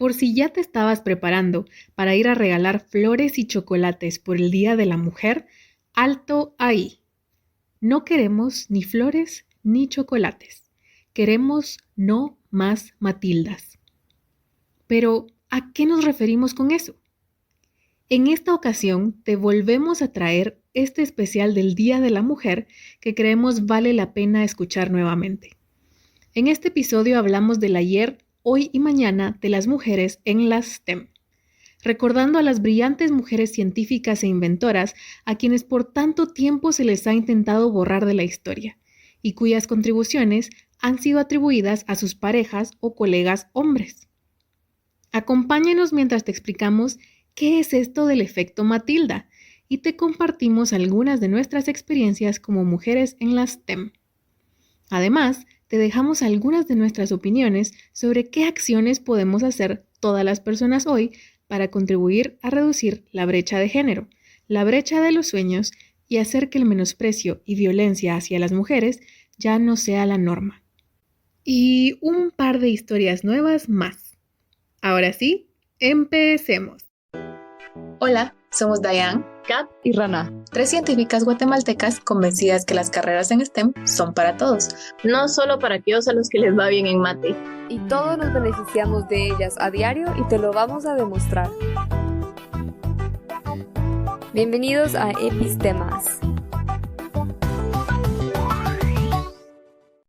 Por si ya te estabas preparando para ir a regalar flores y chocolates por el Día de la Mujer, alto ahí. No queremos ni flores ni chocolates. Queremos no más Matildas. Pero, ¿a qué nos referimos con eso? En esta ocasión te volvemos a traer este especial del Día de la Mujer que creemos vale la pena escuchar nuevamente. En este episodio hablamos del ayer, hoy y mañana de las mujeres en las STEM, recordando a las brillantes mujeres científicas e inventoras a quienes por tanto tiempo se les ha intentado borrar de la historia y cuyas contribuciones han sido atribuidas a sus parejas o colegas hombres. Acompáñanos mientras te explicamos qué es esto del efecto Matilda y te compartimos algunas de nuestras experiencias como mujeres en las STEM. Además, te dejamos algunas de nuestras opiniones sobre qué acciones podemos hacer todas las personas hoy para contribuir a reducir la brecha de género, la brecha de los sueños y hacer que el menosprecio y violencia hacia las mujeres ya no sea la norma. Y un par de historias nuevas más. Ahora sí, empecemos. Hola, somos Dayan, Kat y Rana, 3 científicas guatemaltecas convencidas que las carreras en STEM son para todos. no solo para aquellos a los que les va bien en mate. Y todos nos beneficiamos de ellas a diario y te lo vamos a demostrar. Bienvenidos a Epistemas.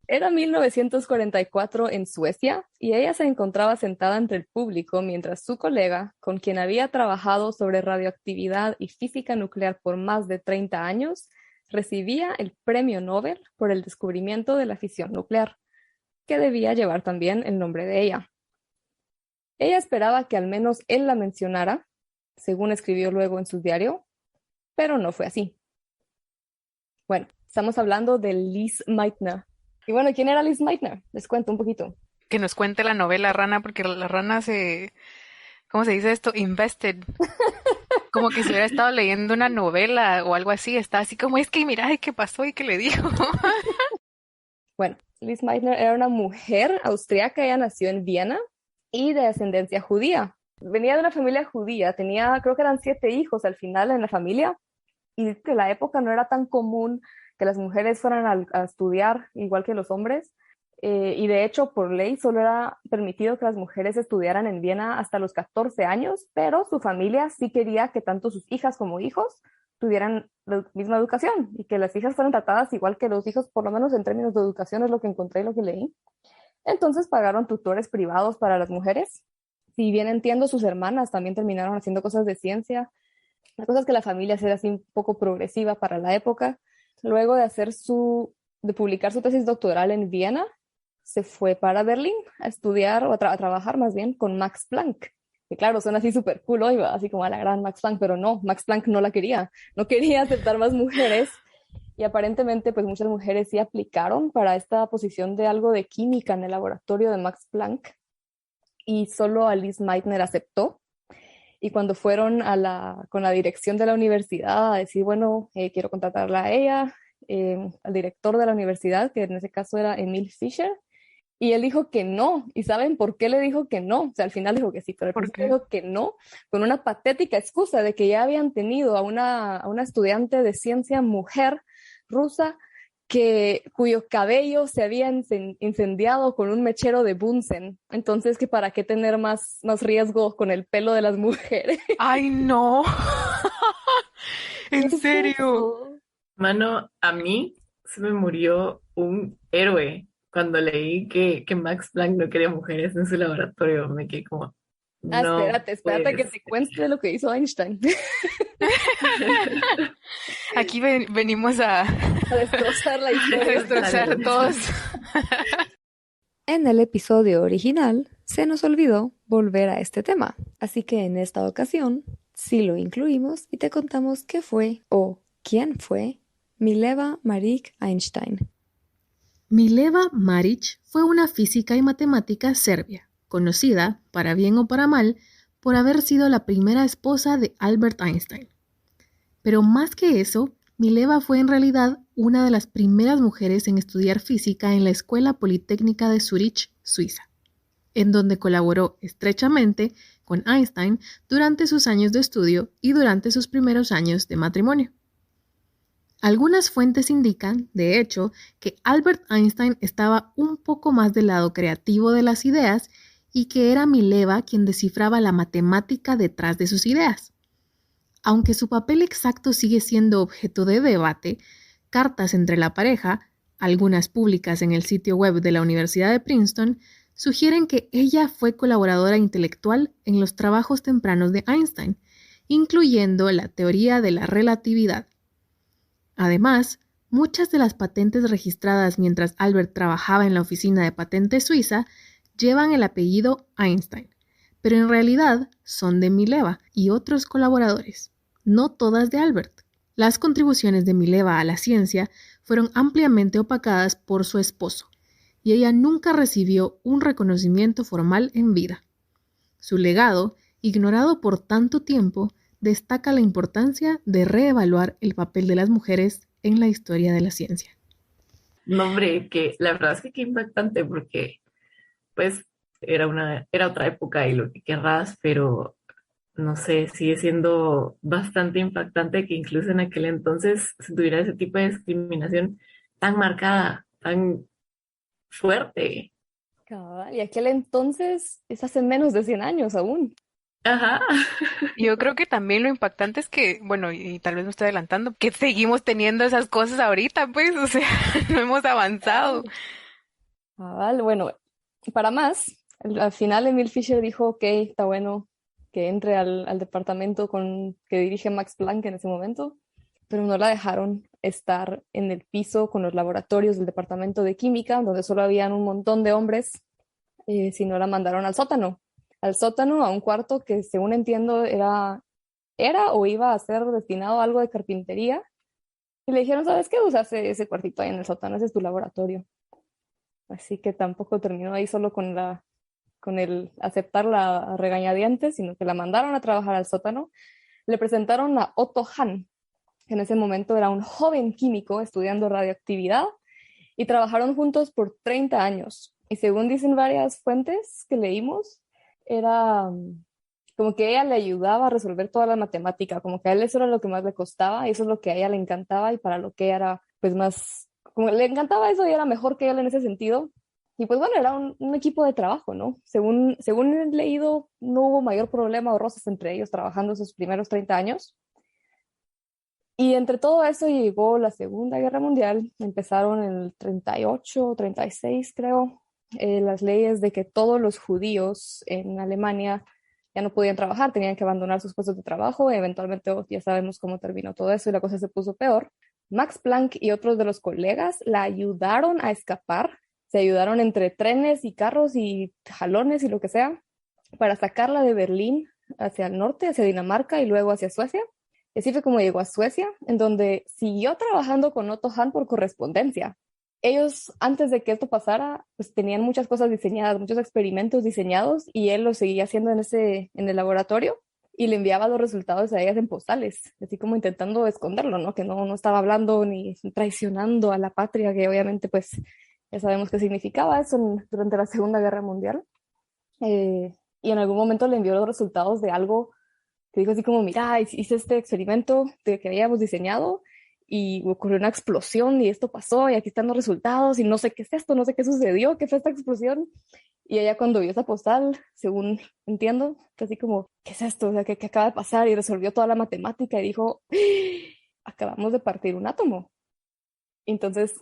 Era 1944 en Suecia y ella se encontraba sentada entre el público mientras su colega, con quien había trabajado sobre radioactividad y física nuclear por más de 30 años, recibía el premio Nobel por el descubrimiento de la fisión nuclear, que debía llevar también el nombre de ella. Ella esperaba que al menos él la mencionara, según escribió luego en su diario, pero no fue así. Bueno, estamos hablando de Lise Meitner. Y bueno, ¿quién era Lise Meitner? Les cuento un poquito. Que nos cuente la novela Rana, porque la Rana ¿cómo se dice esto? Invested. Como que si hubiera estado leyendo una novela o algo así, está así como, es que mira, ¿qué pasó y qué le dijo? Bueno, Lise Meitner era una mujer austriaca, ella nació en Viena y de ascendencia judía. Venía de una familia judía, tenía, creo que eran 7 hijos al final en la familia, y que en la época no era tan común que las mujeres fueran a estudiar igual que los hombres, y de hecho por ley solo era permitido que las mujeres estudiaran en Viena hasta los 14 años, pero su familia sí quería que tanto sus hijas como hijos tuvieran la misma educación y que las hijas fueran tratadas igual que los hijos, por lo menos en términos de educación es lo que encontré y lo que leí. Entonces pagaron tutores privados para las mujeres. Si bien entiendo, sus hermanas también terminaron haciendo cosas de ciencia. La cosa es que la familia era así un poco progresiva para la época. Luego de publicar su tesis doctoral en Viena, se fue para Berlín a estudiar o a trabajar más bien con Max Planck. Que claro, suena así súper cool hoy, así como a la gran Max Planck, pero no, Max Planck no la quería, no quería aceptar más mujeres. Y aparentemente pues muchas mujeres sí aplicaron para esta posición de algo de química en el laboratorio de Max Planck y solo Lise Meitner aceptó. Y cuando fueron con la dirección de la universidad a decir, bueno, quiero contratarla a ella, al director de la universidad, que en ese caso era Emil Fischer, y él dijo que no. ¿Y saben por qué le dijo que no? O sea, al final dijo que sí, pero al principio dijo que no, con una patética excusa de que ya habían tenido a una estudiante de ciencia mujer rusa cuyo cabello se había incendiado con un mechero de Bunsen. Entonces, que para qué tener más riesgo con el pelo de las mujeres. ¡Ay, no! ¿En serio? Mano, a mí se me murió un héroe cuando leí que Max Planck no quería mujeres en su laboratorio. Me quedé como, no. Espérate que te cuente lo que hizo Einstein. Aquí venimos a destrozar la historia. A destrozar todos. En el episodio original se nos olvidó volver a este tema, así que en esta ocasión sí lo incluimos y te contamos qué fue o quién fue Mileva Marić Einstein. Mileva Marić fue una física y matemática serbia, conocida, para bien o para mal, por haber sido la primera esposa de Albert Einstein. Pero más que eso, Mileva fue en realidad una de las primeras mujeres en estudiar física en la Escuela Politécnica de Zúrich, Suiza. en donde colaboró estrechamente con Einstein durante sus años de estudio y durante sus primeros años de matrimonio. Algunas fuentes indican, de hecho, que Albert Einstein estaba un poco más del lado creativo de las ideas y que era Mileva quien descifraba la matemática detrás de sus ideas. Aunque su papel exacto sigue siendo objeto de debate, cartas entre la pareja, algunas públicas en el sitio web de la Universidad de Princeton, sugieren que ella fue colaboradora intelectual en los trabajos tempranos de Einstein, incluyendo la teoría de la relatividad. Además, muchas de las patentes registradas mientras Albert trabajaba en la oficina de patentes suiza llevan el apellido Einstein, pero en realidad son de Mileva y otros colaboradores, no todas de Albert. Las contribuciones de Mileva a la ciencia fueron ampliamente opacadas por su esposo, y ella nunca recibió un reconocimiento formal en vida. Su legado, ignorado por tanto tiempo, destaca la importancia de reevaluar el papel de las mujeres en la historia de la ciencia. No, hombre, que la verdad es que qué impactante porque pues era otra época y lo que querrás, pero no sé, sigue siendo bastante impactante que incluso en aquel entonces se tuviera ese tipo de discriminación tan marcada, tan fuerte. Cabal, y aquel entonces es hace menos de 100 años aún. Ajá. Yo creo que también lo impactante es que, bueno, y tal vez me estoy adelantando, que seguimos teniendo esas cosas ahorita, pues, o sea, no hemos avanzado. Cabal, bueno, para más, al final Emil Fischer dijo, ok, está bueno que entre al departamento que dirige Max Planck en ese momento, pero no la dejaron estar en el piso con los laboratorios del departamento de química, donde solo habían un montón de hombres, sino la mandaron al sótano, a un cuarto que según entiendo era o iba a ser destinado a algo de carpintería, y le dijeron, ¿sabes qué? Usas ese cuartito ahí en el sótano, ese es tu laboratorio. Así que tampoco terminó ahí solo con el aceptar la regañadientes, sino que la mandaron a trabajar al sótano. Le presentaron a Otto Hahn, que en ese momento era un joven químico estudiando radioactividad, y trabajaron juntos por 30 años. Y según dicen varias fuentes que leímos, era como que ella le ayudaba a resolver toda la matemática, como que a él eso era lo que más le costaba, y eso es lo que a ella le encantaba, y para lo que ella era pues más, como le encantaba eso y era mejor que él en ese sentido. Y pues bueno, era un equipo de trabajo, ¿no? Según he leído, no hubo mayor problema o roces entre ellos trabajando esos primeros 30 años. Y entre todo eso llegó la Segunda Guerra Mundial, empezaron en el 38, 36 creo, las leyes de que todos los judíos en Alemania ya no podían trabajar, tenían que abandonar sus puestos de trabajo, eventualmente ya sabemos cómo terminó todo eso y la cosa se puso peor. Max Planck y otros de los colegas la ayudaron a escapar, se ayudaron entre trenes y carros y jalones y lo que sea, para sacarla de Berlín hacia el norte, hacia Dinamarca y luego hacia Suecia. Y así fue como llegó a Suecia, en donde siguió trabajando con Otto Hahn por correspondencia. Ellos, antes de que esto pasara, pues tenían muchas cosas diseñadas, muchos experimentos diseñados, y él los seguía haciendo en el laboratorio y le enviaba los resultados a ellas en postales, así como intentando esconderlo, ¿no? Que no estaba hablando ni traicionando a la patria, que obviamente pues ya sabemos qué significaba eso durante la Segunda Guerra Mundial. Y en algún momento le envió los resultados de algo que dijo así como, mira, hice este experimento que habíamos diseñado y ocurrió una explosión y esto pasó y aquí están los resultados y no sé qué es esto, no sé qué sucedió, qué fue esta explosión. Y ella cuando vio esa postal, según entiendo, fue así como, ¿qué es esto? O sea, ¿qué acaba de pasar? Y resolvió toda la matemática y dijo, acabamos de partir un átomo. Entonces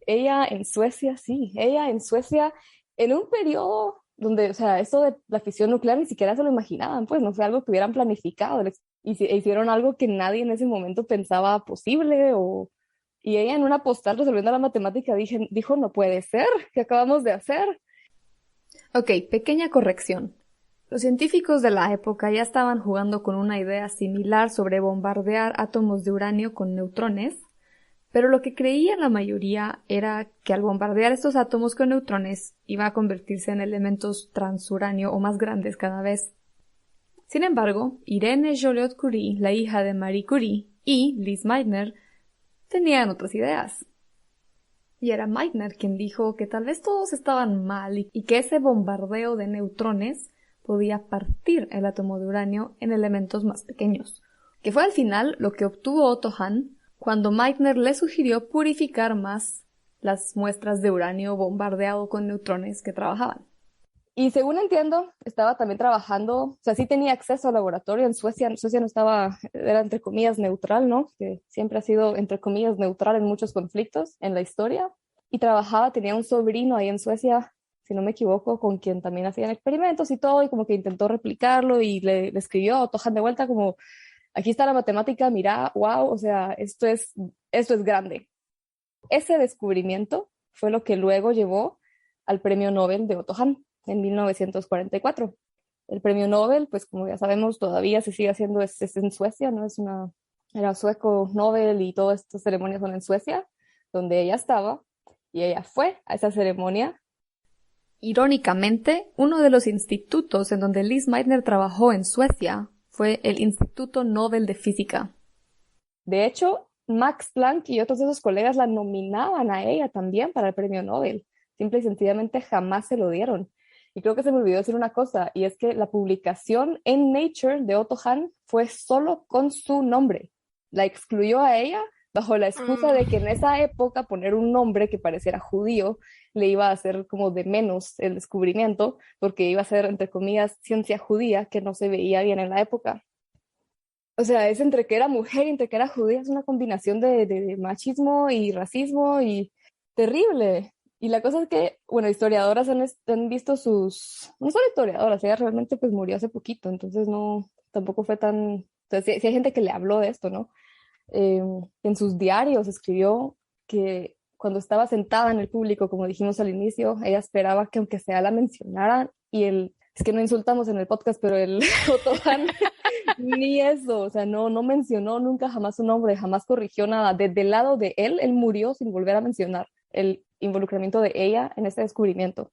ella en Suecia, sí, ella en Suecia, en un periodo donde, o sea, esto de la fisión nuclear ni siquiera se lo imaginaban, pues no fue algo que hubieran planificado, hicieron algo que nadie en ese momento pensaba posible, y ella en una postal resolviendo la matemática dijo, no puede ser, ¿qué acabamos de hacer? Ok, pequeña corrección. Los científicos de la época ya estaban jugando con una idea similar sobre bombardear átomos de uranio con neutrones, pero lo que creía la mayoría era que al bombardear estos átomos con neutrones iba a convertirse en elementos transuranio o más grandes cada vez. Sin embargo, Irene Joliot-Curie, la hija de Marie Curie, y Lise Meitner tenían otras ideas. Y era Meitner quien dijo que tal vez todos estaban mal y que ese bombardeo de neutrones podía partir el átomo de uranio en elementos más pequeños, que fue al final lo que obtuvo Otto Hahn cuando Meitner le sugirió purificar más las muestras de uranio bombardeado con neutrones que trabajaban. Y según entiendo, estaba también trabajando, o sea, sí tenía acceso al laboratorio en Suecia. En Suecia no estaba, era entre comillas neutral, ¿no? Que siempre ha sido entre comillas neutral en muchos conflictos en la historia. Y trabajaba, tenía un sobrino ahí en Suecia, si no me equivoco, con quien también hacían experimentos y todo, y como que intentó replicarlo y le escribió a Otto Hahn de vuelta como, aquí está la matemática, mira, wow, o sea, esto es grande. Ese descubrimiento fue lo que luego llevó al premio Nobel de Otto Hahn en 1944. El premio Nobel, pues como ya sabemos, todavía se sigue haciendo, es en Suecia, ¿no? Era sueco Nobel y todas estas ceremonias son en Suecia, donde ella estaba, y ella fue a esa ceremonia. Irónicamente, uno de los institutos en donde Lise Meitner trabajó en Suecia fue el Instituto Nobel de Física. De hecho, Max Planck y otros de sus colegas la nominaban a ella también para el premio Nobel. Simple y sencillamente jamás se lo dieron. Y creo que se me olvidó decir una cosa, y es que la publicación en Nature de Otto Hahn fue solo con su nombre. La excluyó a ella bajo la excusa de que en esa época poner un nombre que pareciera judío le iba a hacer como de menos el descubrimiento, porque iba a ser, entre comillas, ciencia judía que no se veía bien en la época. O sea, es entre que era mujer y entre que era judía, es una combinación de machismo y racismo y terrible. Y la cosa es que, bueno, historiadoras han visto no solo historiadoras, ella realmente pues murió hace poquito, entonces no, tampoco fue tan, o sea, sí hay gente que le habló de esto, ¿no? En sus diarios escribió que cuando estaba sentada en el público, como dijimos al inicio, ella esperaba que aunque sea la mencionaran es que no insultamos en el podcast, pero el Otto Hahn ni eso, o sea, no mencionó nunca jamás su nombre, jamás corrigió nada. Desde el lado de él murió sin volver a mencionar el involucramiento de ella en este descubrimiento.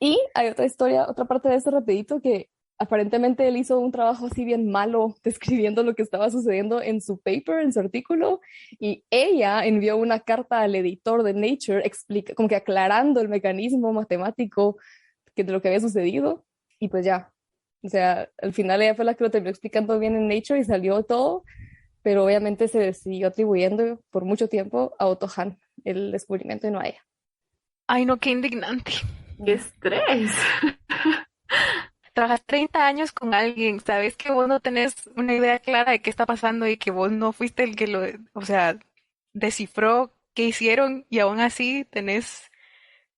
Y hay otra historia, otra parte de esto rapidito, que aparentemente él hizo un trabajo así bien malo describiendo lo que estaba sucediendo en su paper, en su artículo, y ella envió una carta al editor de Nature como que aclarando el mecanismo matemático de lo que había sucedido, y pues ya, o sea, al final ella fue la que lo terminó explicando bien en Nature y salió todo, pero obviamente se siguió atribuyendo por mucho tiempo a Otto Hahn el descubrimiento y no a ella. Ay, no, qué indignante. ¡Qué estrés! Trabajas 30 años con alguien, sabes que vos no tenés una idea clara de qué está pasando y que vos no fuiste el que o sea, descifró qué hicieron y aún así tenés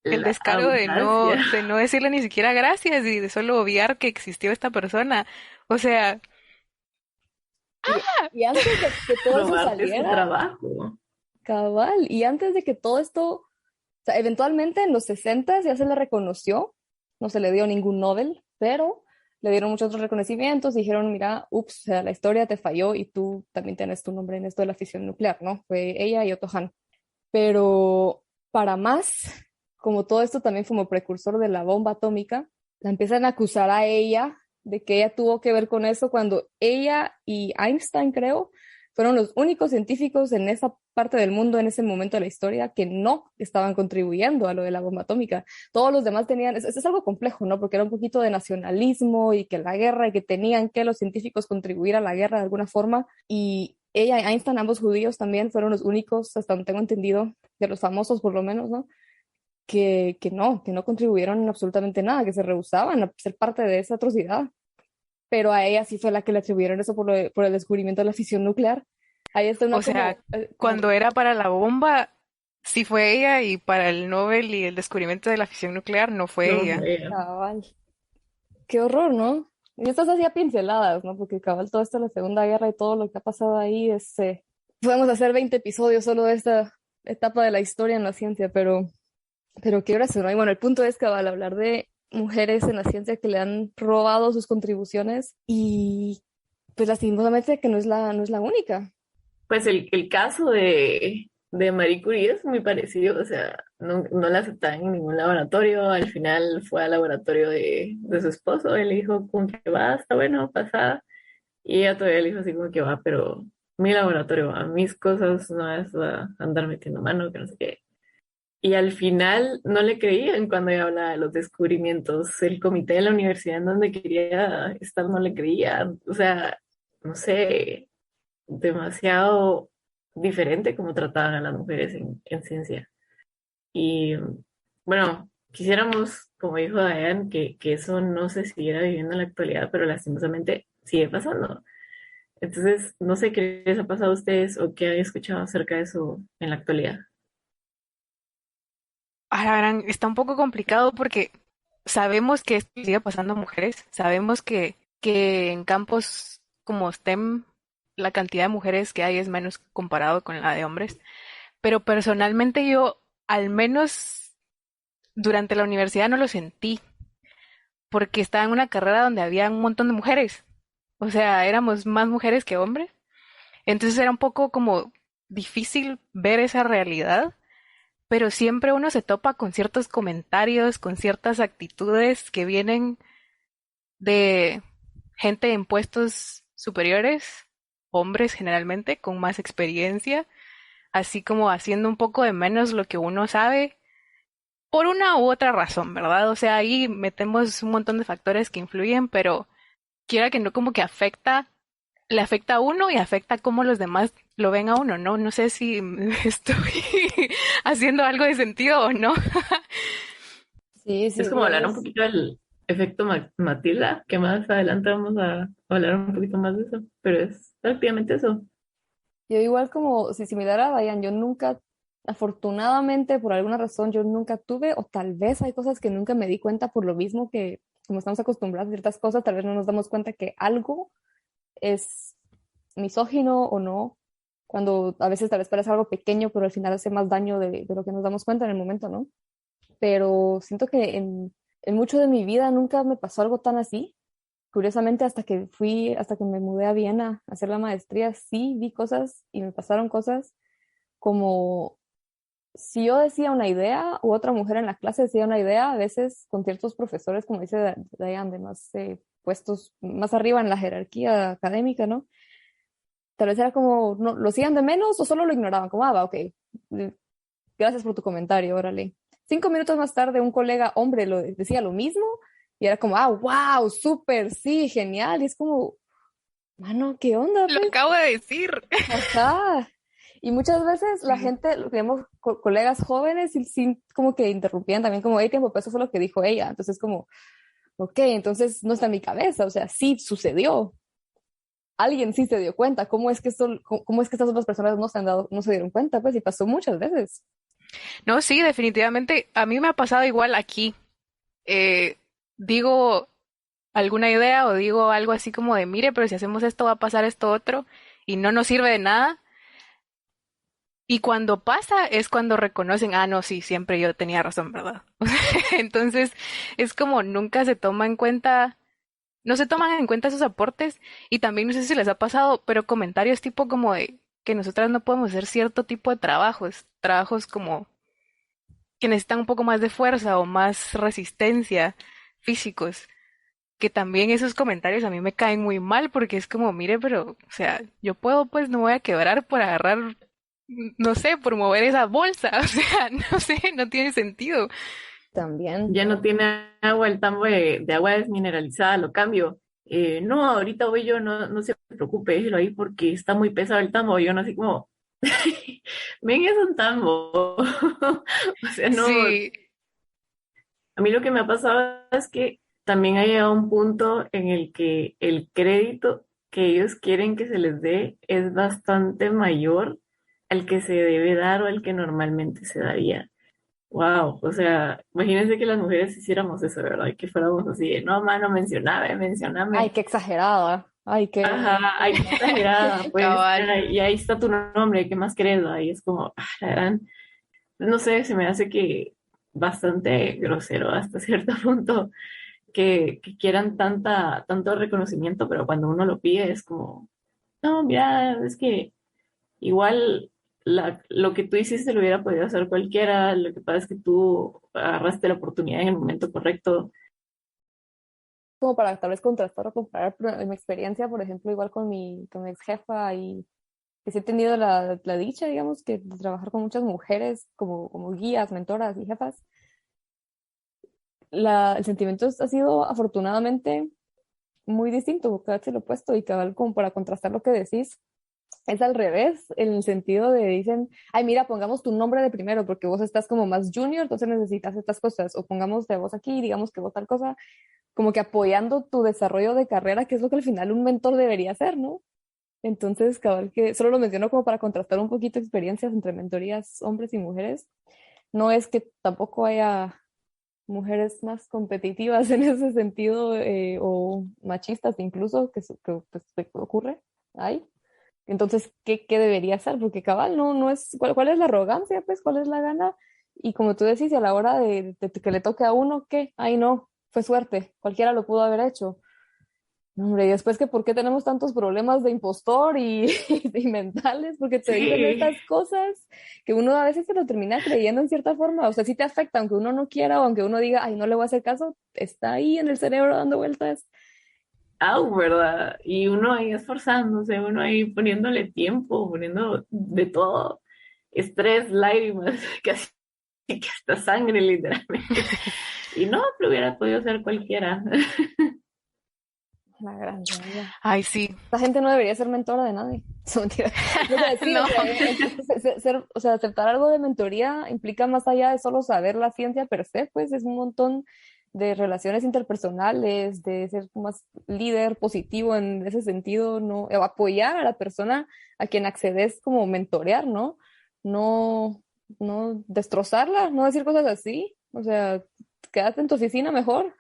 el La descaro audacia. de no decirle ni siquiera gracias y de solo obviar que existió esta persona. O sea, Y antes de que todo eso Robarte su saliera, trabajo. cabal, y antes de que todo esto, o sea, eventualmente en los 60 ya se le reconoció, no se le dio ningún Nobel, pero le dieron muchos otros reconocimientos, dijeron, mira, ups, o sea, la historia te falló y tú también tienes tu nombre en esto de la fisión nuclear, ¿no? Fue ella y Otto Hahn. Pero para más, como todo esto también como precursor de la bomba atómica, la empiezan a acusar a ella de que ella tuvo que ver con eso cuando ella y Einstein, creo, fueron los únicos científicos en esa parte del mundo en ese momento de la historia que no estaban contribuyendo a lo de la bomba atómica. Todos los demás tenían, es algo complejo, ¿no? Porque era un poquito de nacionalismo y que la guerra y que tenían que los científicos contribuir a la guerra de alguna forma. Y ella y Einstein, ambos judíos también, fueron los únicos, hasta donde tengo entendido, de los famosos por lo menos, ¿no? Que no contribuyeron en absolutamente nada, que se rehusaban a ser parte de esa atrocidad. Pero a ella sí fue la que le atribuyeron eso por el descubrimiento de la fisión nuclear. Ahí está una o sea, como cuando era para la bomba, sí fue ella y para el Nobel y el descubrimiento de la fisión nuclear no fue No, ella. cabal. Qué horror, ¿no? Y estas hacía pinceladas, ¿no? Porque cabal todo esto de la Segunda Guerra y todo lo que ha pasado ahí podemos hacer 20 episodios solo de esta etapa de la historia en la ciencia, pero qué gracioso, ¿no? Y bueno, el punto es cabal hablar de mujeres en la ciencia que le han robado sus contribuciones y pues lastimosamente que no es la única. Pues el caso de Marie Curie es muy parecido, o sea, no la aceptaban en ningún laboratorio, al final fue al laboratorio de su esposo, él le dijo como que va, está bueno, pasa, y ella todavía le dijo así como que va, pero mi laboratorio, a mis cosas no es a andar metiendo mano, que no sé qué. Y al final no le creían cuando ella hablaba de los descubrimientos. El comité de la universidad en donde quería estar no le creía. O sea, no sé, demasiado diferente como trataban a las mujeres en ciencia. Y bueno, quisiéramos, como dijo Diane, que eso no se siguiera viviendo en la actualidad, pero lastimosamente sigue pasando. Entonces, no sé qué les ha pasado a ustedes o qué han escuchado acerca de eso en la actualidad. Ahora verán, está un poco complicado porque sabemos que esto sigue pasando a mujeres, sabemos que en campos como STEM la cantidad de mujeres que hay es menos comparado con la de hombres, pero personalmente yo, al menos durante la universidad, no lo sentí, porque estaba en una carrera donde había un montón de mujeres, o sea, éramos más mujeres que hombres, entonces era un poco como difícil ver esa realidad, pero siempre uno se topa con ciertos comentarios, con ciertas actitudes que vienen de gente en puestos superiores, hombres generalmente, con más experiencia, así como haciendo un poco de menos lo que uno sabe, por una u otra razón, ¿verdad? O sea, ahí metemos un montón de factores que influyen, pero quiera que no, como que le afecta a uno y afecta cómo los demás lo ven a uno, ¿no? No sé si estoy haciendo algo de sentido o no. Sí, sí, Es como hablar un digamos. poquito del efecto Matilda, que más adelante vamos a hablar un poquito más de eso, pero es prácticamente eso. Yo igual como, si similar a Diane, yo nunca, afortunadamente por alguna razón, yo nunca tuve, o tal vez hay cosas que nunca me di cuenta por lo mismo que como estamos acostumbrados a ciertas cosas, tal vez no nos damos cuenta que algo es misógino o no, cuando a veces tal vez parece algo pequeño, pero al final hace más daño de lo que nos damos cuenta en el momento, ¿no? Pero siento que en mucho de mi vida nunca me pasó algo tan así. Curiosamente, hasta que me mudé a Viena a hacer la maestría, sí vi cosas y me pasaron cosas como si yo decía una idea u otra mujer en la clase decía una idea, a veces con ciertos profesores, como dice Diane, de más puestos más arriba en la jerarquía académica, ¿no? Tal vez era como, no, lo hacían de menos o solo lo ignoraban, como, va, ok, gracias por tu comentario, órale. 5 minutos más tarde, un colega hombre decía lo mismo y era como, wow, súper, sí, genial. Y es como, mano, ¿qué onda, Lo pues? acabo de decir. Ajá. Y muchas veces la Sí. gente, tenemos colegas jóvenes y sí, como que interrumpían también como, hey, tiempo, pues eso fue lo que dijo ella. Entonces, como, ok, entonces no está en mi cabeza, o sea, sí sucedió. Alguien sí se dio cuenta. ¿Cómo es que estas otras personas no se dieron cuenta? Pues, y pasó muchas veces. No, sí, definitivamente. A mí me ha pasado igual aquí. Eh, digo alguna idea o digo algo así como de, mire, pero si hacemos esto va a pasar esto otro y no nos sirve de nada. Y cuando pasa es cuando reconocen, ah, no, sí, siempre yo tenía razón, ¿verdad? Entonces es como nunca se toma en cuenta, no se toman en cuenta esos aportes y también no sé si les ha pasado, pero comentarios tipo como de que nosotras no podemos hacer cierto tipo de trabajos, trabajos como que necesitan un poco más de fuerza o más resistencia físicos, que también esos comentarios a mí me caen muy mal porque es como, mire, pero, o sea, yo puedo, pues no voy a quebrar por agarrar, no sé, por mover esa bolsa, o sea, no sé, no tiene sentido. También. Ya no tiene agua el tambo de agua desmineralizada, lo cambio. No, ahorita voy yo, no, no se preocupe, déjelo ahí porque está muy pesado el tambo. Yo no así como, ven, es un tambo. O sea, no, Sí, a mí lo que me ha pasado es que también ha llegado un punto en el que el crédito que ellos quieren que se les dé es bastante mayor al que se debe dar o al que normalmente se daría. Wow, o sea, imagínense que las mujeres hiciéramos eso, ¿verdad? Y que fuéramos así de, no, mano, mencioname, Ay, mencioname. qué exagerada. Ay, qué... Ajá, ay, qué exagerada, pues, cabal. y ahí está tu nombre, ¿qué más querés? ¿Va? Y es como, la gran, no sé, se me hace que bastante grosero hasta cierto punto que quieran tanto reconocimiento, pero cuando uno lo pide es como, no, mira, es que igual lo que tú hiciste lo hubiera podido hacer cualquiera, lo que pasa es que tú agarraste la oportunidad en el momento correcto. Como para tal vez contrastar o comparar, pero en mi experiencia, por ejemplo, igual con mi ex jefa que sí he tenido la dicha, digamos, que de trabajar con muchas mujeres como guías, mentoras y jefas, el sentimiento ha sido afortunadamente muy distinto, cada vez el opuesto y cabal como para contrastar lo que decís. Es al revés, en el sentido de dicen, ay, mira, pongamos tu nombre de primero porque vos estás como más junior, entonces necesitas estas cosas, o pongamos de vos aquí, digamos que vos tal cosa, como que apoyando tu desarrollo de carrera, que es lo que al final un mentor debería hacer, ¿no? Entonces, cabal, que solo lo menciono como para contrastar un poquito experiencias entre mentorías hombres y mujeres. No es que tampoco haya mujeres más competitivas en ese sentido o machistas incluso, que pues, que ocurre ahí. Entonces, ¿qué debería hacer? Porque cabal, no es, ¿cuál es la arrogancia? Pues, ¿cuál es la gana? Y como tú decís, a la hora de que le toque a uno, ¿qué? Ay, no, fue suerte, cualquiera lo pudo haber hecho. No, hombre, y después que por qué tenemos tantos problemas de impostor y mentales, porque te dicen Sí. estas cosas que uno a veces se lo termina creyendo en cierta forma, o sea, sí te afecta, aunque uno no quiera o aunque uno diga, ay, no le voy a hacer caso, está ahí en el cerebro dando vueltas. ¿Verdad? Y uno ahí esforzándose, uno ahí poniéndole tiempo, poniendo de todo, estrés, lágrimas, casi que hasta sangre, literalmente. Y no, lo hubiera podido ser cualquiera. La gran realidad. Ay, sí. La gente no debería ser mentora de nadie. Es mentira. O sea, sí, No. o sea, o sea, aceptar algo de mentoría implica más allá de solo saber la ciencia per se, pues es un montón de relaciones interpersonales, de ser más líder positivo en ese sentido, no apoyar a la persona a quien accedes como mentorear, ¿no? No, no destrozarla, no decir cosas así. O sea, quédate en tu oficina mejor.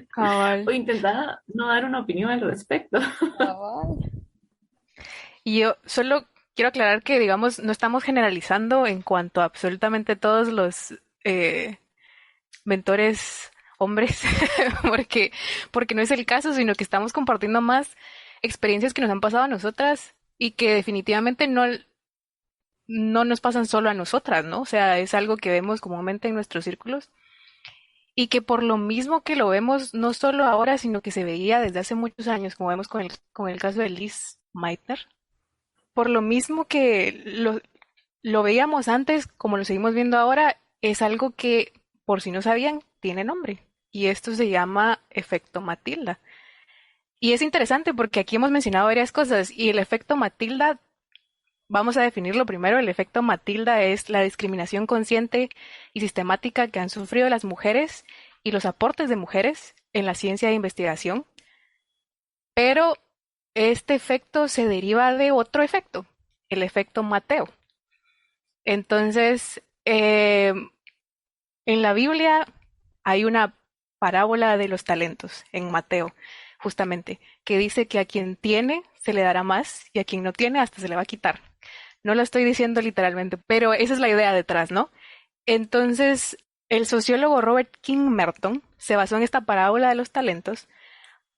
Cabal. O intentaba no dar una opinión al respecto. Cabal. Y yo solo quiero aclarar que, digamos, no estamos generalizando en cuanto a absolutamente todos los mentores hombres, porque, porque no es el caso, sino que estamos compartiendo más experiencias que nos han pasado a nosotras y que definitivamente no nos pasan solo a nosotras, ¿no? O sea, es algo que vemos comúnmente en nuestros círculos y que por lo mismo que lo vemos no solo ahora, sino que se veía desde hace muchos años, como vemos con el caso de Liz Meitner, por lo mismo que lo veíamos antes, como lo seguimos viendo ahora, es algo que, por si no sabían, tiene nombre. Y esto se llama efecto Matilda. Y es interesante porque aquí hemos mencionado varias cosas y el efecto Matilda, vamos a definirlo primero, el efecto Matilda es la discriminación consciente y sistemática que han sufrido las mujeres y los aportes de mujeres en la ciencia de investigación, pero este efecto se deriva de otro efecto, el efecto Mateo. Entonces, en la Biblia hay una parábola de los talentos en Mateo, justamente, que dice que a quien tiene se le dará más y a quien no tiene hasta se le va a quitar. No lo estoy diciendo literalmente, pero esa es la idea detrás, ¿no? Entonces, el sociólogo Robert King Merton se basó en esta parábola de los talentos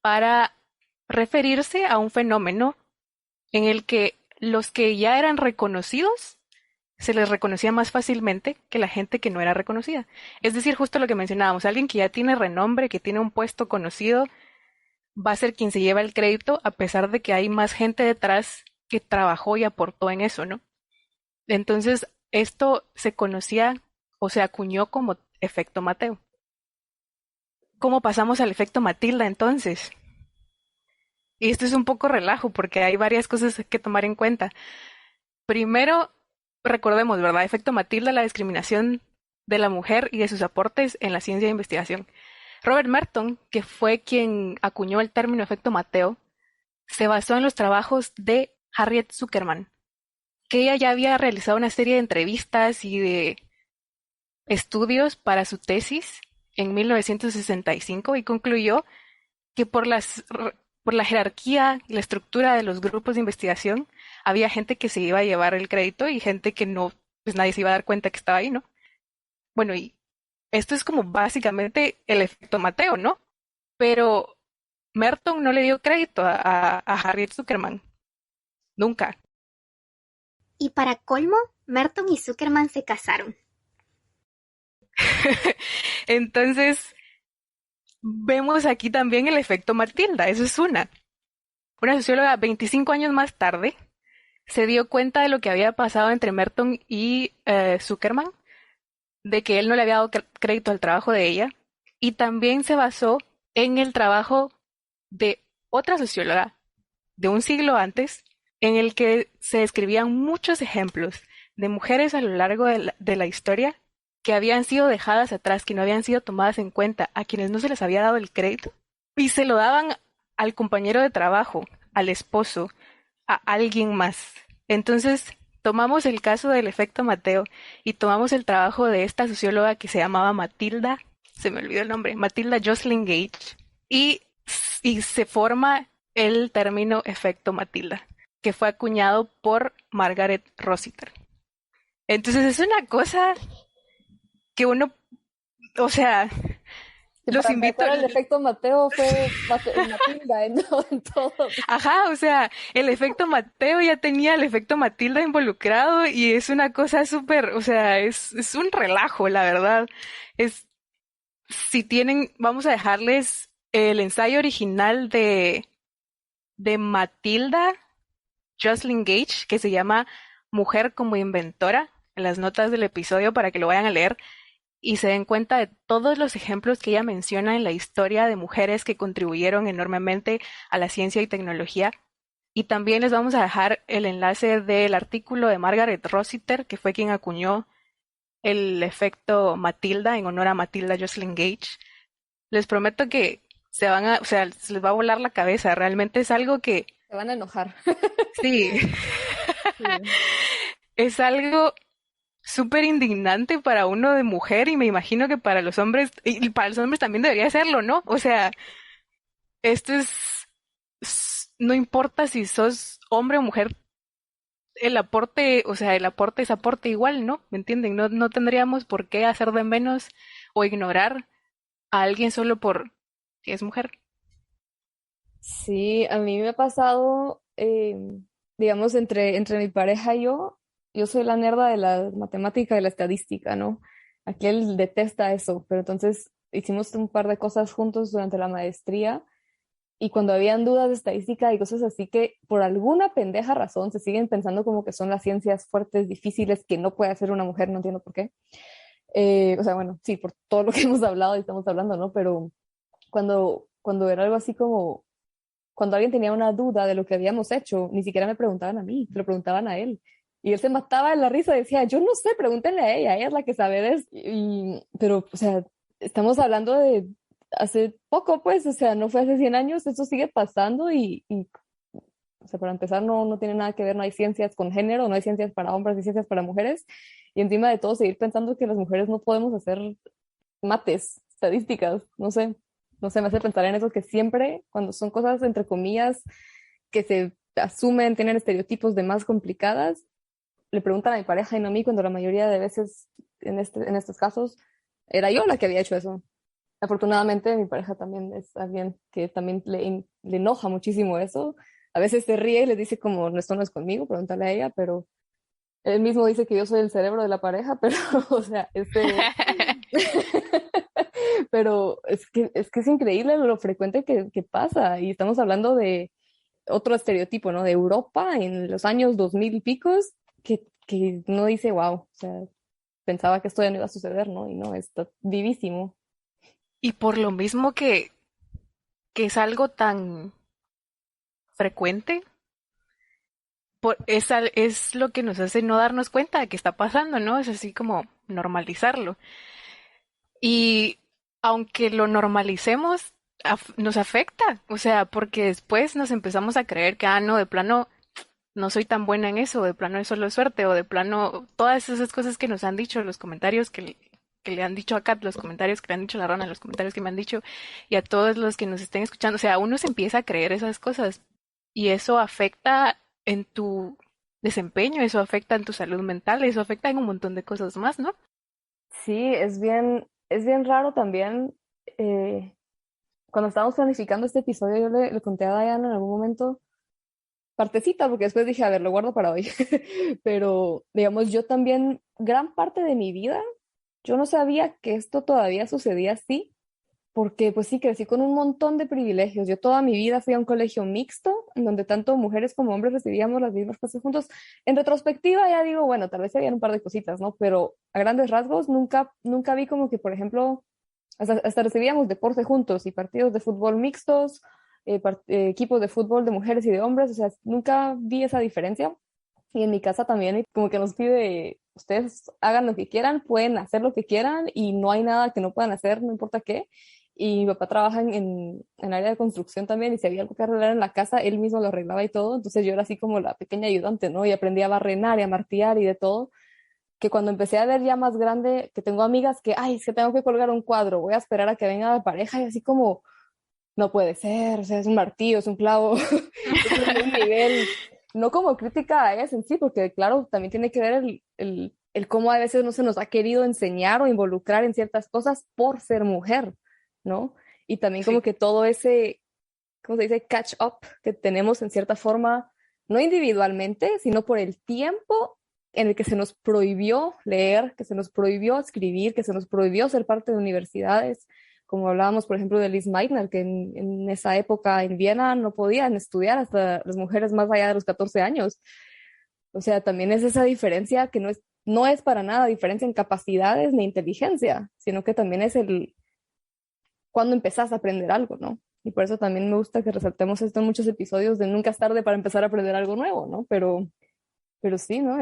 para referirse a un fenómeno en el que los que ya eran reconocidos se les reconocía más fácilmente que la gente que no era reconocida. Es decir, justo lo que mencionábamos, alguien que ya tiene renombre, que tiene un puesto conocido, va a ser quien se lleva el crédito a pesar de que hay más gente detrás que trabajó y aportó en eso, ¿no? Entonces, esto se conocía o se acuñó como efecto Mateo. ¿Cómo pasamos al efecto Matilda entonces? Y esto es un poco relajo porque hay varias cosas que tomar en cuenta. Primero, recordemos, ¿verdad? Efecto Matilda, la discriminación de la mujer y de sus aportes en la ciencia de investigación. Robert Merton, que fue quien acuñó el término efecto Mateo, se basó en los trabajos de Harriet Zuckerman, que ella ya había realizado una serie de entrevistas y de estudios para su tesis en 1965 y concluyó que por la jerarquía y la estructura de los grupos de investigación, había gente que se iba a llevar el crédito y gente que no, pues nadie se iba a dar cuenta que estaba ahí, ¿no? Bueno, y esto es como básicamente el efecto Mateo, ¿no? Pero Merton no le dio crédito a Harriet Zuckerman. Nunca. Y para colmo, Merton y Zuckerman se casaron. Entonces, vemos aquí también el efecto Matilda, eso es una. Una socióloga 25 años más tarde se dio cuenta de lo que había pasado entre Merton y Zuckerman, de que él no le había dado crédito al trabajo de ella, y también se basó en el trabajo de otra socióloga de un siglo antes, en el que se describían muchos ejemplos de mujeres a lo largo de la historia que habían sido dejadas atrás, que no habían sido tomadas en cuenta, a quienes no se les había dado el crédito, y se lo daban al compañero de trabajo, al esposo, a alguien más. Entonces, tomamos el caso del efecto Mateo y tomamos el trabajo de esta socióloga que se llamaba Matilda, se me olvidó el nombre, Matilda Jocelyn Gage, y, y se forma el término efecto Matilda, que fue acuñado por Margaret Rossiter. Entonces es una cosa que uno, o sea, Que los para invito. empezar, el efecto Mateo fue Matilda en todo. Ajá, o sea, el efecto Mateo ya tenía el efecto Matilda involucrado y es una cosa súper, o sea, es un relajo, la verdad. Es, si tienen, vamos a dejarles el ensayo original de Matilda Jocelyn Gage, que se llama Mujer como inventora, en las notas del episodio para que lo vayan a leer y se den cuenta de todos los ejemplos que ella menciona en la historia de mujeres que contribuyeron enormemente a la ciencia y tecnología. Y también les vamos a dejar el enlace del artículo de Margaret Rossiter, que fue quien acuñó el efecto Matilda en honor a Matilda Jocelyn Gage. Les prometo que o sea, se les va a volar la cabeza. Realmente es algo que, Se van a enojar. sí, Sí. es algo súper indignante para uno de mujer y me imagino que para los hombres, y para los hombres también debería serlo, ¿no? O sea, esto no importa si sos hombre o mujer, el aporte, o sea, el aporte es aporte igual, ¿no? ¿Me entienden? No, no tendríamos por qué hacer de menos o ignorar a alguien solo por que es mujer. Sí, a mí me ha pasado, digamos, entre mi pareja y yo soy la nerda de la matemática y la estadística, ¿no? Aquí él detesta eso, pero entonces hicimos un par de cosas juntos durante la maestría y cuando habían dudas de estadística y cosas así que por alguna pendeja razón se siguen pensando como que son las ciencias fuertes, difíciles, que no puede hacer una mujer, no entiendo por qué. O sea, bueno, sí, por todo lo que hemos hablado y estamos hablando, ¿no? Pero cuando era algo así como cuando alguien tenía una duda de lo que habíamos hecho, ni siquiera me preguntaban a mí, se lo preguntaban a él. Y él se mataba de la risa y decía, yo no sé, pregúntenle a ella es la que sabe de eso. Pero, o sea, estamos hablando de hace poco, pues, o sea, no fue hace 100 años, eso sigue pasando o sea, para empezar, no tiene nada que ver, no hay ciencias con género, no hay ciencias para hombres y ciencias para mujeres. Y encima de todo, seguir pensando que las mujeres no podemos hacer mates, estadísticas, no sé, me hace pensar en eso que siempre, cuando son cosas entre comillas que se asumen, tienen estereotipos de más complicadas, le preguntan a mi pareja y no a mí, cuando la mayoría de veces en estos casos era yo la que había hecho eso. Afortunadamente mi pareja también es alguien que también le enoja muchísimo eso. A veces se ríe y le dice como, no, esto no es conmigo, pregúntale a ella, pero él mismo dice que yo soy el cerebro de la pareja, pero, o sea, pero es que es increíble lo frecuente que pasa y estamos hablando de otro estereotipo, ¿no? De Europa en los años 2000 y picos que no dice, wow, o sea, pensaba que esto ya no iba a suceder, ¿no? Y no, está vivísimo. Y por lo mismo que es algo tan frecuente, es lo que nos hace no darnos cuenta de que está pasando, ¿no? Es así como normalizarlo. Y aunque lo normalicemos, nos afecta, o sea, porque después nos empezamos a creer que, no, de plano no soy tan buena en eso, de plano es solo suerte, o de plano todas esas cosas que nos han dicho, los comentarios que le han dicho a Kat, los comentarios que le han dicho a la Rana, los comentarios que me han dicho, y a todos los que nos estén escuchando, o sea, uno se empieza a creer esas cosas, y eso afecta en tu desempeño, eso afecta en tu salud mental, eso afecta en un montón de cosas más, ¿no? Sí, es bien raro también. Cuando estábamos planificando este episodio, yo le conté a Diana en algún momento, partecita, porque después dije, a ver, lo guardo para hoy. Pero, digamos, yo también, gran parte de mi vida, yo no sabía que esto todavía sucedía así, porque pues sí, crecí con un montón de privilegios. Yo toda mi vida fui a un colegio mixto, en donde tanto mujeres como hombres recibíamos las mismas clases juntos. En retrospectiva ya digo, bueno, tal vez habían un par de cositas, ¿no? Pero a grandes rasgos nunca vi como que, por ejemplo, hasta recibíamos deporte juntos y partidos de fútbol mixtos, equipos de fútbol de mujeres y de hombres, o sea, nunca vi esa diferencia. Y en mi casa también como que nos pide, ustedes hagan lo que quieran, pueden hacer lo que quieran y no hay nada que no puedan hacer, no importa qué. Y mi papá trabaja en área de construcción también y si había algo que arreglar en la casa, él mismo lo arreglaba y todo. Entonces yo era así como la pequeña ayudante, ¿no? Y aprendí a barrenar y a martillar y de todo. Que cuando empecé a ver ya más grande, que tengo amigas que, ay, es que tengo que colgar un cuadro, voy a esperar a que venga la pareja y así como, no puede ser, o sea, es un martillo, es un clavo, es un nivel, no como crítica a ellas en sí, porque claro, también tiene que ver el cómo a veces no se nos ha querido enseñar o involucrar en ciertas cosas por ser mujer, ¿no? Y también como Sí. que todo ese, ¿cómo se dice? Catch up que tenemos en cierta forma, no individualmente, sino por el tiempo en el que se nos prohibió leer, que se nos prohibió escribir, que se nos prohibió ser parte de universidades, como hablábamos, por ejemplo, de Liz Meitner, que en esa época en Viena no podían estudiar hasta las mujeres más allá de los 14 años. O sea, también es esa diferencia que no es para nada diferencia en capacidades ni inteligencia, sino que también es el cuando empezás a aprender algo, ¿no? Y por eso también me gusta que resaltemos esto en muchos episodios de nunca es tarde para empezar a aprender algo nuevo, ¿no? Pero sí, ¿no?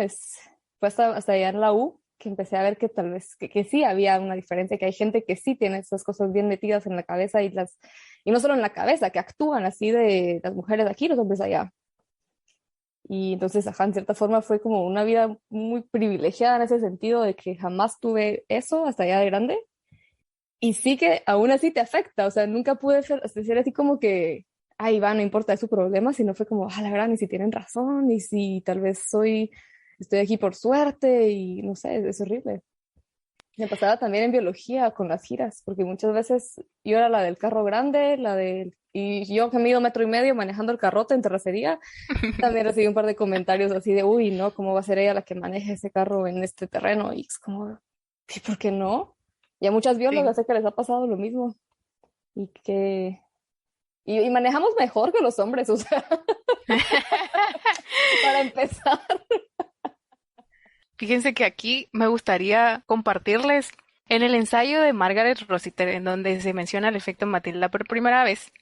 Fue hasta allá en la U que empecé a ver que tal vez, que sí había una diferencia, que hay gente que sí tiene esas cosas bien metidas en la cabeza y no solo en la cabeza, que actúan así de las mujeres de aquí, los hombres allá. Y entonces, ajá, en cierta forma fue como una vida muy privilegiada en ese sentido de que jamás tuve eso hasta allá de grande. Y sí que aún así te afecta, o sea, nunca pude ser así como que, ay, va, no importa, es su problema, sino fue como, la verdad, ni si tienen razón, y si tal vez estoy aquí por suerte, y no sé, es horrible. Me pasaba también en biología con las giras, porque muchas veces yo era la del carro grande, y yo que mido 1.5 metros manejando el carrote en terracería, también recibí un par de comentarios así de, uy, ¿no? ¿Cómo va a ser ella la que maneje ese carro en este terreno? Y es como, ¿y por qué no? Y a muchas biólogas Sí. sé que les ha pasado lo mismo. Y manejamos mejor que los hombres, o sea, para empezar. Fíjense que aquí me gustaría compartirles en el ensayo de Margaret Rossiter, en donde se menciona el efecto Matilda por primera vez,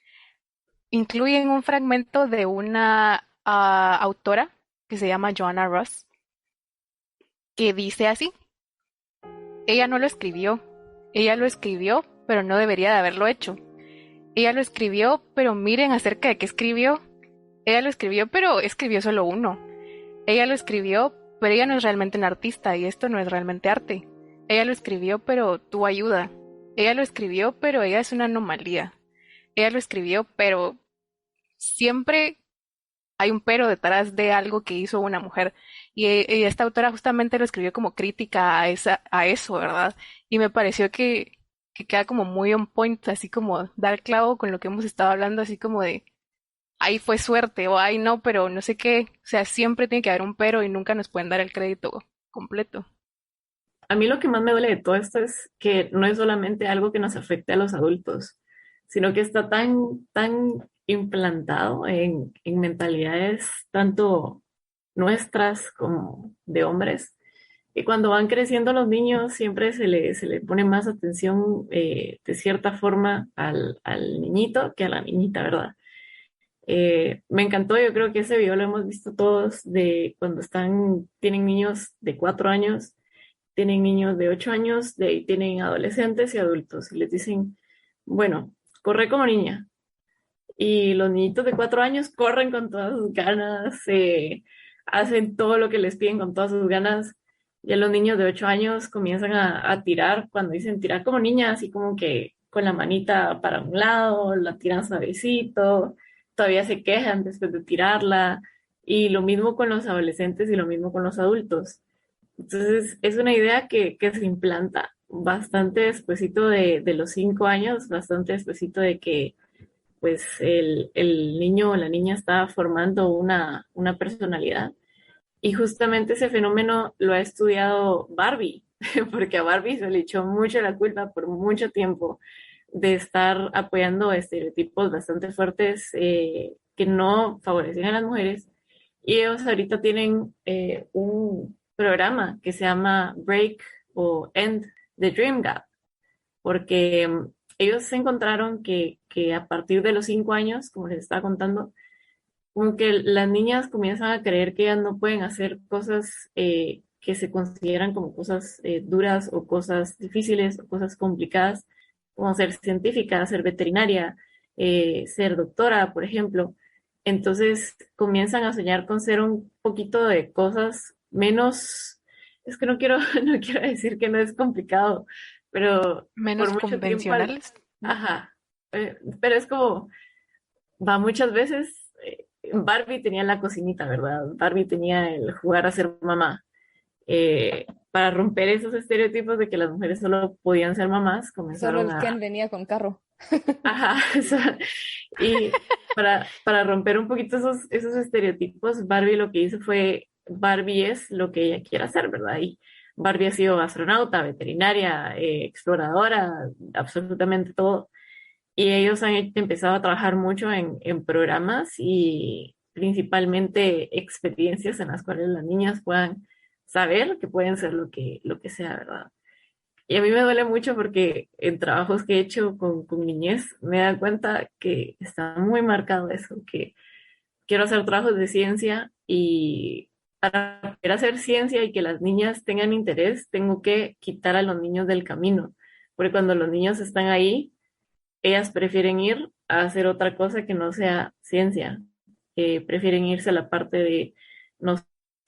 incluyen un fragmento de una autora que se llama Joanna Russ, que dice así: ella lo escribió, pero no debería de haberlo hecho. Ella lo escribió, pero miren acerca de qué escribió. Ella lo escribió, pero escribió solo uno. Ella lo escribió, pero ella no es realmente una artista y esto no es realmente arte. Ella lo escribió, pero tuvo ayuda. Ella lo escribió, pero ella es una anomalía. Ella lo escribió, pero siempre hay un pero detrás de algo que hizo una mujer. Y esta autora justamente lo escribió como crítica a eso, ¿verdad? Y me pareció que queda como muy on point, así como dar clavo con lo que hemos estado hablando, así como de, ay, fue suerte, o ay, no, pero no sé qué. O sea, siempre tiene que haber un pero y nunca nos pueden dar el crédito completo. A mí lo que más me duele de todo esto es que no es solamente algo que nos afecte a los adultos, sino que está tan implantado en mentalidades tanto nuestras como de hombres, que cuando van creciendo los niños siempre se le pone más atención de cierta forma al niñito que a la niñita, ¿verdad? Me encantó, yo creo que ese video lo hemos visto todos de cuando tienen niños de 4 años, tienen niños de 8 años, tienen adolescentes y adultos y les dicen, bueno, corre como niña. Y los niñitos de 4 años corren con todas sus ganas, hacen todo lo que les piden con todas sus ganas. Ya los niños de 8 años comienzan a tirar, cuando dicen tirar como niña, así como que con la manita para un lado, la tiran suavecito, todavía se quejan después de tirarla. Y lo mismo con los adolescentes y lo mismo con los adultos. Entonces, es una idea que se implanta bastante despuesito de los 5 años, bastante despuesito de que pues el niño o la niña está formando una personalidad. Y justamente ese fenómeno lo ha estudiado Barbie, porque a Barbie se le echó mucho la culpa por mucho tiempo de estar apoyando estereotipos bastante fuertes que no favorecen a las mujeres. Y ellos ahorita tienen un programa que se llama Break o End the Dream Gap, porque ellos se encontraron que a partir de los 5 años, como les estaba contando, como que las niñas comienzan a creer que ellas no pueden hacer cosas que se consideran como cosas duras o cosas difíciles o cosas complicadas, como ser científica, ser veterinaria, ser doctora, por ejemplo. Entonces comienzan a soñar con ser un poquito de cosas menos, es que no quiero, no quiero decir que no es complicado, pero por Menos mucho tiempo, convencionales, ¿no? ajá, pero es como, va muchas veces, Barbie tenía la cocinita, ¿verdad? Barbie tenía el jugar a ser mamá. Para romper esos estereotipos de que las mujeres solo podían ser mamás, Solo comenzaron el a, Ken venía con carro. ajá, y para romper un poquito esos estereotipos, Barbie lo que hizo fue, Barbie es lo que ella quiere hacer, ¿verdad? Y Barbie ha sido astronauta, veterinaria, exploradora, absolutamente todo. Y ellos han empezado a trabajar mucho en programas y principalmente experiencias en las cuales las niñas puedan saber que pueden ser lo que sea, ¿verdad? Y a mí me duele mucho porque en trabajos que he hecho con niñez me da cuenta que está muy marcado eso, que quiero hacer trabajos de ciencia y para poder hacer ciencia y que las niñas tengan interés, tengo que quitar a los niños del camino, porque cuando los niños están ahí, ellas prefieren ir a hacer otra cosa que no sea ciencia. Prefieren irse a la parte de, no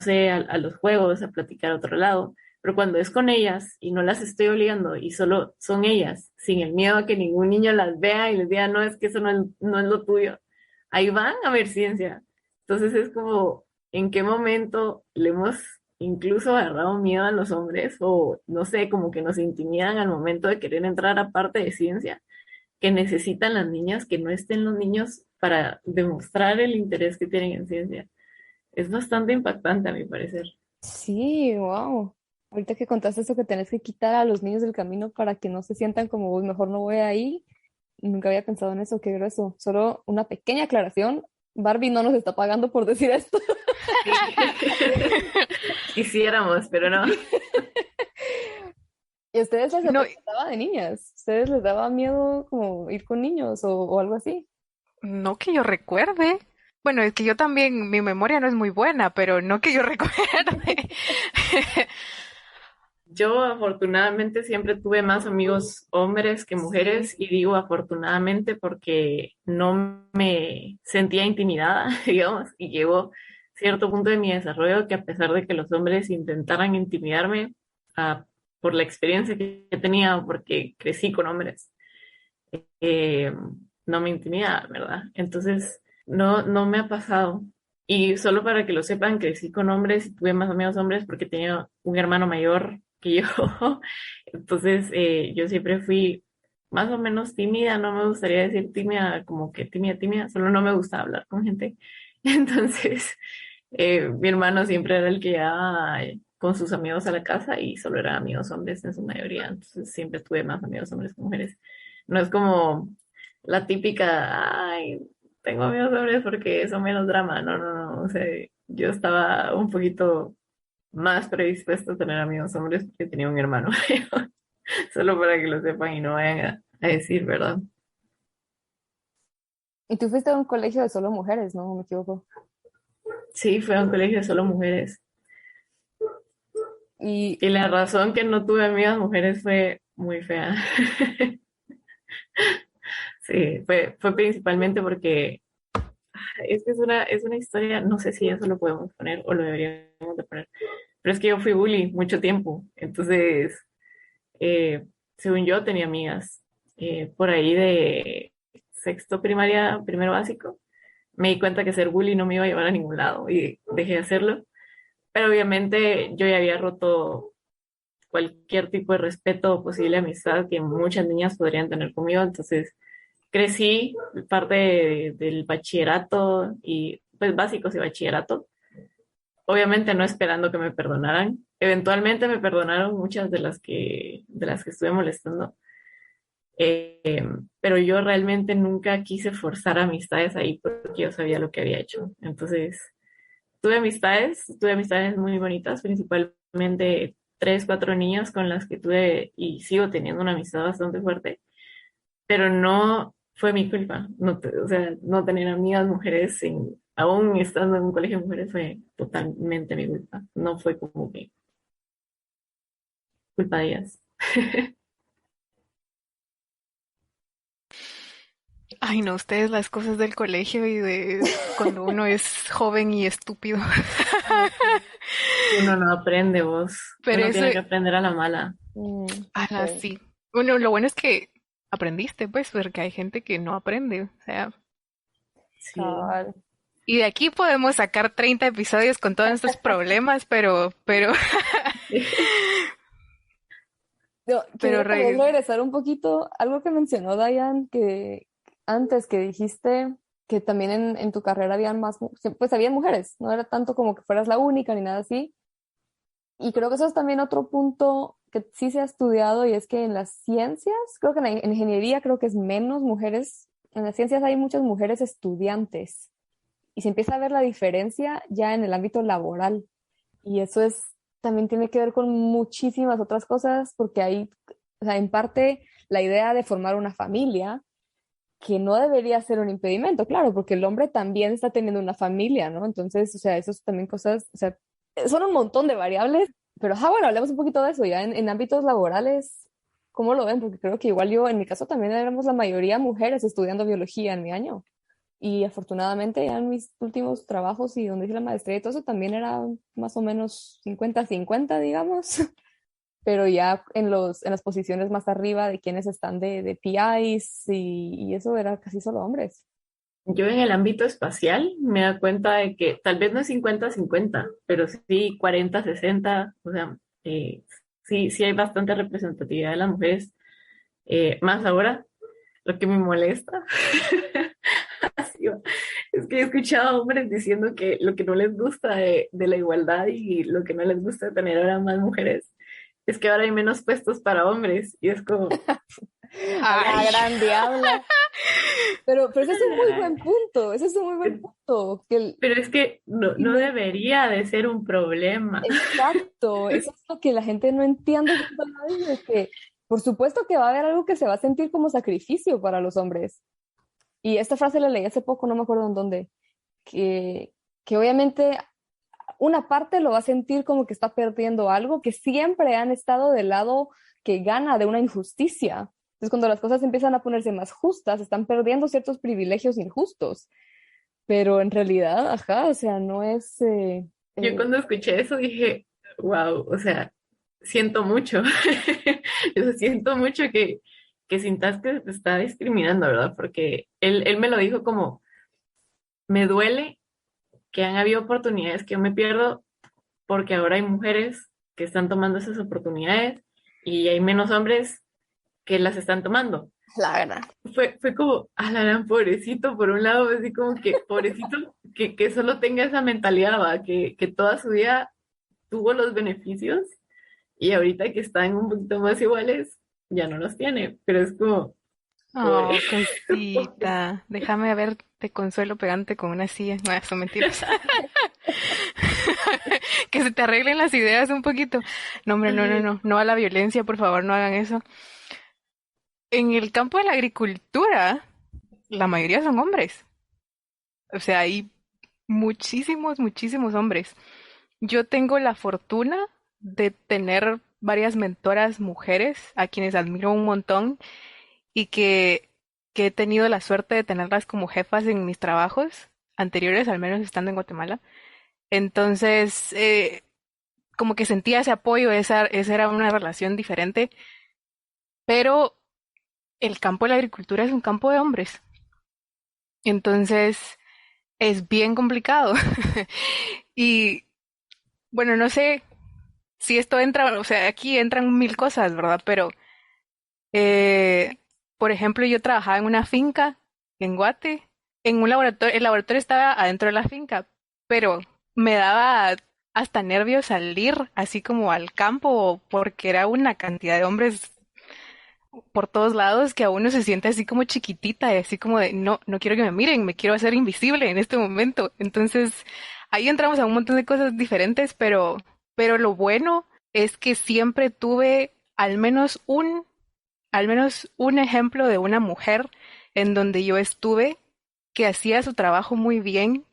sé, a los juegos, a platicar a otro lado. Pero cuando es con ellas y no las estoy obligando y solo son ellas, sin el miedo a que ningún niño las vea y les diga, no, es que eso no es lo tuyo, ahí van a ver ciencia. Entonces es como, ¿en qué momento le hemos incluso agarrado miedo a los hombres o no sé, como que nos intimidan al momento de querer entrar a parte de ciencia? Que necesitan las niñas, que no estén los niños para demostrar el interés que tienen en ciencia. Es bastante impactante a mi parecer. Sí, wow. Ahorita que contaste eso que tenés que quitar a los niños del camino para que no se sientan como, "Uy, mejor no voy ahí". Nunca había pensado en eso, qué grueso. Solo una pequeña aclaración. Barbie no nos está pagando por decir esto. Quisiéramos, pero no. ¿Y a ustedes les No, aterrorizaba de niñas? ¿Ustedes les daba miedo como ir con niños o algo así? no que yo recuerde. Bueno, es que yo también, mi memoria no es muy buena, pero no que yo recuerde. Yo afortunadamente siempre tuve más amigos hombres que Sí. mujeres y digo afortunadamente porque no me sentía intimidada, digamos, y llegó cierto punto de mi desarrollo que a pesar de que los hombres intentaran intimidarme ah, por la experiencia que tenía, porque crecí con hombres, eh, no me intimida, ¿verdad? Entonces, no me ha pasado. Y solo para que lo sepan, crecí con hombres y tuve más amigos hombres porque tenía un hermano mayor que yo. Entonces, yo siempre fui más o menos tímida, no me gustaría decir tímida, como que tímida, tímida, solo no me gusta hablar con gente. Entonces, mi hermano siempre era el que llegaba con sus amigos a la casa y solo eran amigos hombres en su mayoría. Entonces, siempre tuve más amigos hombres que mujeres. No es como la típica, ay, tengo amigos hombres porque son menos drama. No, no, no. O sea, yo estaba un poquito más predispuesta a tener amigos hombres porque tenía un hermano. Solo para que lo sepan y no vayan a decir, ¿verdad? Y tú fuiste a un colegio de solo mujeres, ¿no? Me equivoco. Sí, fue a un colegio de solo mujeres. Y Y la razón que no tuve amigas mujeres fue muy fea. Sí, fue principalmente porque es que es una historia, no sé si eso lo podemos poner o lo deberíamos de poner, pero es que yo fui bully mucho tiempo, entonces, según yo tenía amigas por ahí de sexto primaria, primero básico, me di cuenta que ser bully no me iba a llevar a ningún lado y dejé de hacerlo, pero obviamente yo ya había roto cualquier tipo de respeto o posible amistad que muchas niñas podrían tener conmigo, entonces crecí parte del bachillerato y pues básicos y bachillerato, obviamente no esperando que me perdonaran. Eventualmente me perdonaron muchas de las que estuve molestando, Eh, pero yo realmente nunca quise forzar amistades ahí porque yo sabía lo que había hecho. Entonces, tuve amistades muy bonitas, principalmente tres, cuatro niños con las que tuve y sigo teniendo una amistad bastante fuerte, pero no fue mi culpa. No, o sea, no tener amigas mujeres, aún estando en un colegio de mujeres, fue totalmente mi culpa. No fue como que culpa de ellas. Ay, no, ustedes las cosas del colegio y de cuando uno es joven y estúpido. Uno no aprende, vos. Pero Uno eso, tiene que aprender a la mala. ala, Ok. sí. Bueno, lo bueno es que aprendiste, pues, porque hay gente que no aprende. O sea, Sí. Cabal. y de aquí podemos sacar 30 episodios con todos estos problemas, pero, Yo pero, quería tal vez regresar un poquito, algo que mencionó Diane, que antes que dijiste que también en tu carrera habían más, pues habían mujeres, no era tanto como que fueras la única ni nada así. Y creo que eso es también otro punto que sí se ha estudiado y es que en las ciencias, creo que en ingeniería creo que es menos mujeres, en las ciencias hay muchas mujeres estudiantes y se empieza a ver la diferencia ya en el ámbito laboral. Y eso es, también tiene que ver con muchísimas otras cosas, porque hay, o sea, en parte, la idea de formar una familia, que no debería ser un impedimento, claro, porque el hombre también está teniendo una familia, ¿no? Entonces, o sea, eso es también cosas, o sea, son un montón de variables, pero, bueno, hablemos un poquito de eso, ya en ámbitos laborales, ¿cómo lo ven? Porque creo que igual yo, en mi caso, también éramos la mayoría mujeres estudiando biología en mi año. Y afortunadamente ya en mis últimos trabajos y donde hice la maestría y todo eso también era más o menos 50-50 digamos. Pero ya en las posiciones más arriba de quienes están de PIs y eso era casi solo hombres. Yo en el ámbito espacial me da cuenta de que tal vez no es 50-50, pero sí 40-60, o sea, sí, sí hay bastante representatividad de las mujeres, más ahora, lo que me molesta así va, es que he escuchado hombres diciendo que lo que no les gusta de la igualdad y lo que no les gusta de tener ahora más mujeres es que ahora hay menos puestos para hombres y es como, A la ay, gran diabla. Pero ese es un muy buen punto, ese es un muy buen punto. pero es que no, Y no no debería de ser un problema. exacto, eso es lo que la gente no entiende junto a nadie, es que por supuesto que va a haber algo que se va a sentir como sacrificio para los hombres. Y esta frase la leí hace poco, no me acuerdo en dónde, que, que obviamente una parte lo va a sentir como que está perdiendo algo, que siempre han estado del lado que gana de una injusticia. Entonces, cuando las cosas empiezan a ponerse más justas, están perdiendo ciertos privilegios injustos. Pero en realidad, ajá, o sea, no es... Yo eh, cuando escuché eso dije, wow, o sea, siento mucho. Yo siento mucho que sintas que te está discriminando, ¿verdad? Porque él me lo dijo como, me duele que han habido oportunidades que yo me pierdo porque ahora hay mujeres que están tomando esas oportunidades y hay menos hombres que las están tomando. la verdad. Fue como, a la gran pobrecito, por un lado, así como que pobrecito que solo tenga esa mentalidad, ¿va? Que toda su vida tuvo los beneficios y ahorita que están un poquito más iguales, ya no los tiene, pero es como, pobre. oh, cosita, déjame ver, te consuelo pegándote con una silla. No, son mentiras. Que se te arreglen las ideas un poquito. No, hombre, no, no, no, no a la violencia, por favor, no hagan eso. En el campo de la agricultura, la mayoría son hombres. O sea, hay muchísimos, muchísimos hombres. Yo tengo la fortuna de tener varias mentoras mujeres a quienes admiro un montón y que he tenido la suerte de tenerlas como jefas en mis trabajos anteriores, al menos estando en Guatemala. Entonces, como que sentía ese apoyo, esa era una relación diferente, pero el campo de la agricultura es un campo de hombres. Entonces, es bien complicado. Y bueno, no sé si esto entra, o sea, aquí entran mil cosas, ¿verdad? Pero, eh, por ejemplo, yo trabajaba en una finca en Guate, en un laboratorio, el laboratorio estaba adentro de la finca, pero me daba hasta nervios salir así como al campo porque era una cantidad de hombres por todos lados que a uno se siente así como chiquitita y así como de, no, no quiero que me miren, me quiero hacer invisible en este momento. Entonces, ahí entramos a un montón de cosas diferentes, pero lo bueno es que siempre tuve al menos un ejemplo de una mujer en donde yo estuve que hacía su trabajo muy bien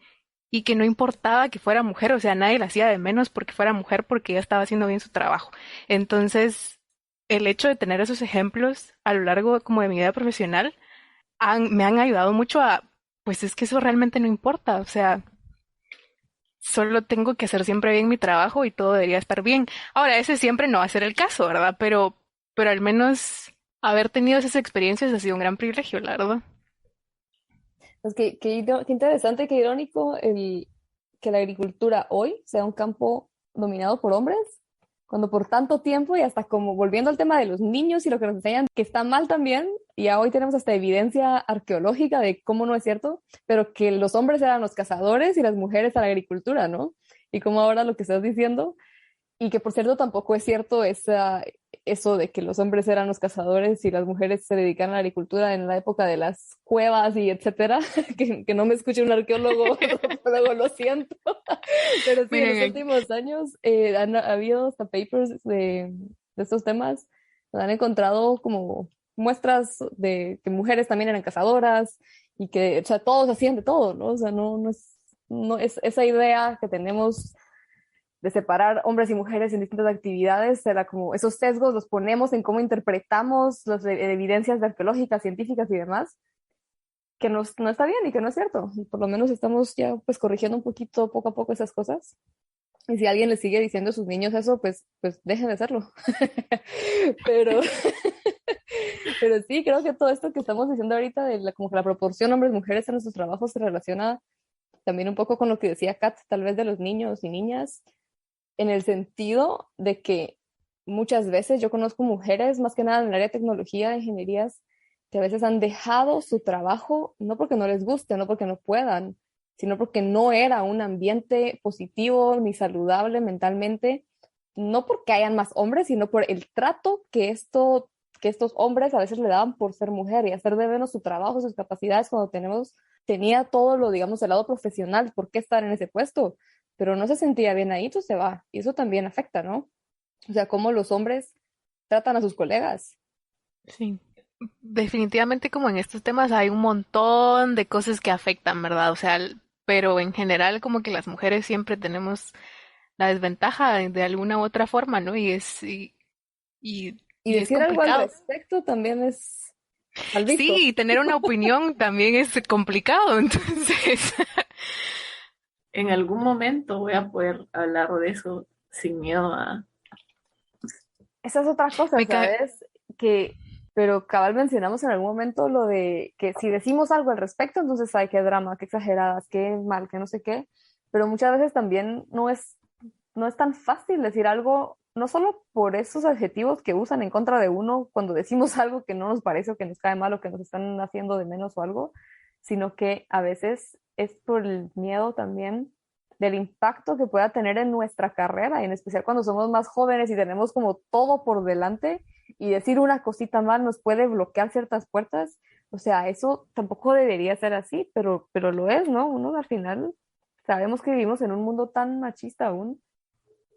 y que no importaba que fuera mujer, o sea, nadie la hacía de menos porque fuera mujer porque ella estaba haciendo bien su trabajo. Entonces, el hecho de tener esos ejemplos a lo largo como de mi vida profesional me han ayudado mucho a, pues es que eso realmente no importa, o sea, solo tengo que hacer siempre bien mi trabajo y todo debería estar bien. Ahora, ese siempre no va a ser el caso, ¿verdad? Pero al menos haber tenido esas experiencias ha sido un gran privilegio, la verdad. Es que, qué interesante, qué irónico que la agricultura hoy sea un campo dominado por hombres, cuando por tanto tiempo y hasta como volviendo al tema de los niños y lo que nos enseñan, que está mal también, y ya hoy tenemos hasta evidencia arqueológica de cómo no es cierto, pero que los hombres eran los cazadores y las mujeres a la agricultura, ¿no? Y como ahora lo que estás diciendo, y que por cierto tampoco es cierto eso de que los hombres eran los cazadores y las mujeres se dedicaban a la agricultura en la época de las cuevas y etcétera, que no me escuche un arqueólogo, luego lo siento, pero sí, en los Miren, últimos años ha habido hasta papers de estos temas, donde han encontrado como muestras de que mujeres también eran cazadoras y que, o sea, todos hacían de todo, ¿no? O sea, no es esa idea que tenemos de separar hombres y mujeres en distintas actividades, era como esos sesgos los ponemos en cómo interpretamos las evidencias arqueológicas, científicas y demás, que no está bien y que no es cierto. Y por lo menos estamos ya pues corrigiendo un poquito, poco a poco esas cosas. Y si alguien le sigue diciendo a sus niños eso, pues dejen de hacerlo. pero, pero sí, creo que todo esto que estamos diciendo ahorita de como que la proporción hombres-mujeres en nuestros trabajos se relaciona también un poco con lo que decía Kat, tal vez de los niños y niñas, en el sentido de que muchas veces yo conozco mujeres, más que nada en el área de tecnología, de ingenierías, que a veces han dejado su trabajo, no porque no les guste, no porque no puedan, sino porque no era un ambiente positivo ni saludable mentalmente, no porque hayan más hombres, sino por el trato que estos hombres a veces le daban por ser mujer y hacer de menos su trabajo, sus capacidades cuando tenía todo lo, digamos, el lado profesional, ¿por qué estar en ese puesto? Pero no se sentía bien ahí, entonces se va. Y eso también afecta, ¿no? O sea, cómo los hombres tratan a sus colegas. sí. Definitivamente como en estos temas hay un montón de cosas que afectan, ¿verdad? O sea, pero en general como que las mujeres siempre tenemos la desventaja de alguna u otra forma, ¿no? Y, Y y es decir algo al complicado. respecto también es mal visto. Sí, y tener una opinión también es complicado, entonces. En algún momento voy a poder hablar de eso sin miedo a... Esa es otra cosa, Me cae, ¿sabes? Pero cabal mencionamos en algún momento lo de que si decimos algo al respecto, entonces, ay, qué drama, qué exageradas, qué mal, qué no sé qué. Pero muchas veces también no es tan fácil decir algo, no solo por esos adjetivos que usan en contra de uno cuando decimos algo que no nos parece o que nos cae mal o que nos están haciendo de menos o algo, sino que a veces es por el miedo también del impacto que pueda tener en nuestra carrera, y en especial cuando somos más jóvenes y tenemos como todo por delante y decir una cosita mal nos puede bloquear ciertas puertas. O sea, eso tampoco debería ser así, pero lo es, ¿no? Uno al final sabemos que vivimos en un mundo tan machista aún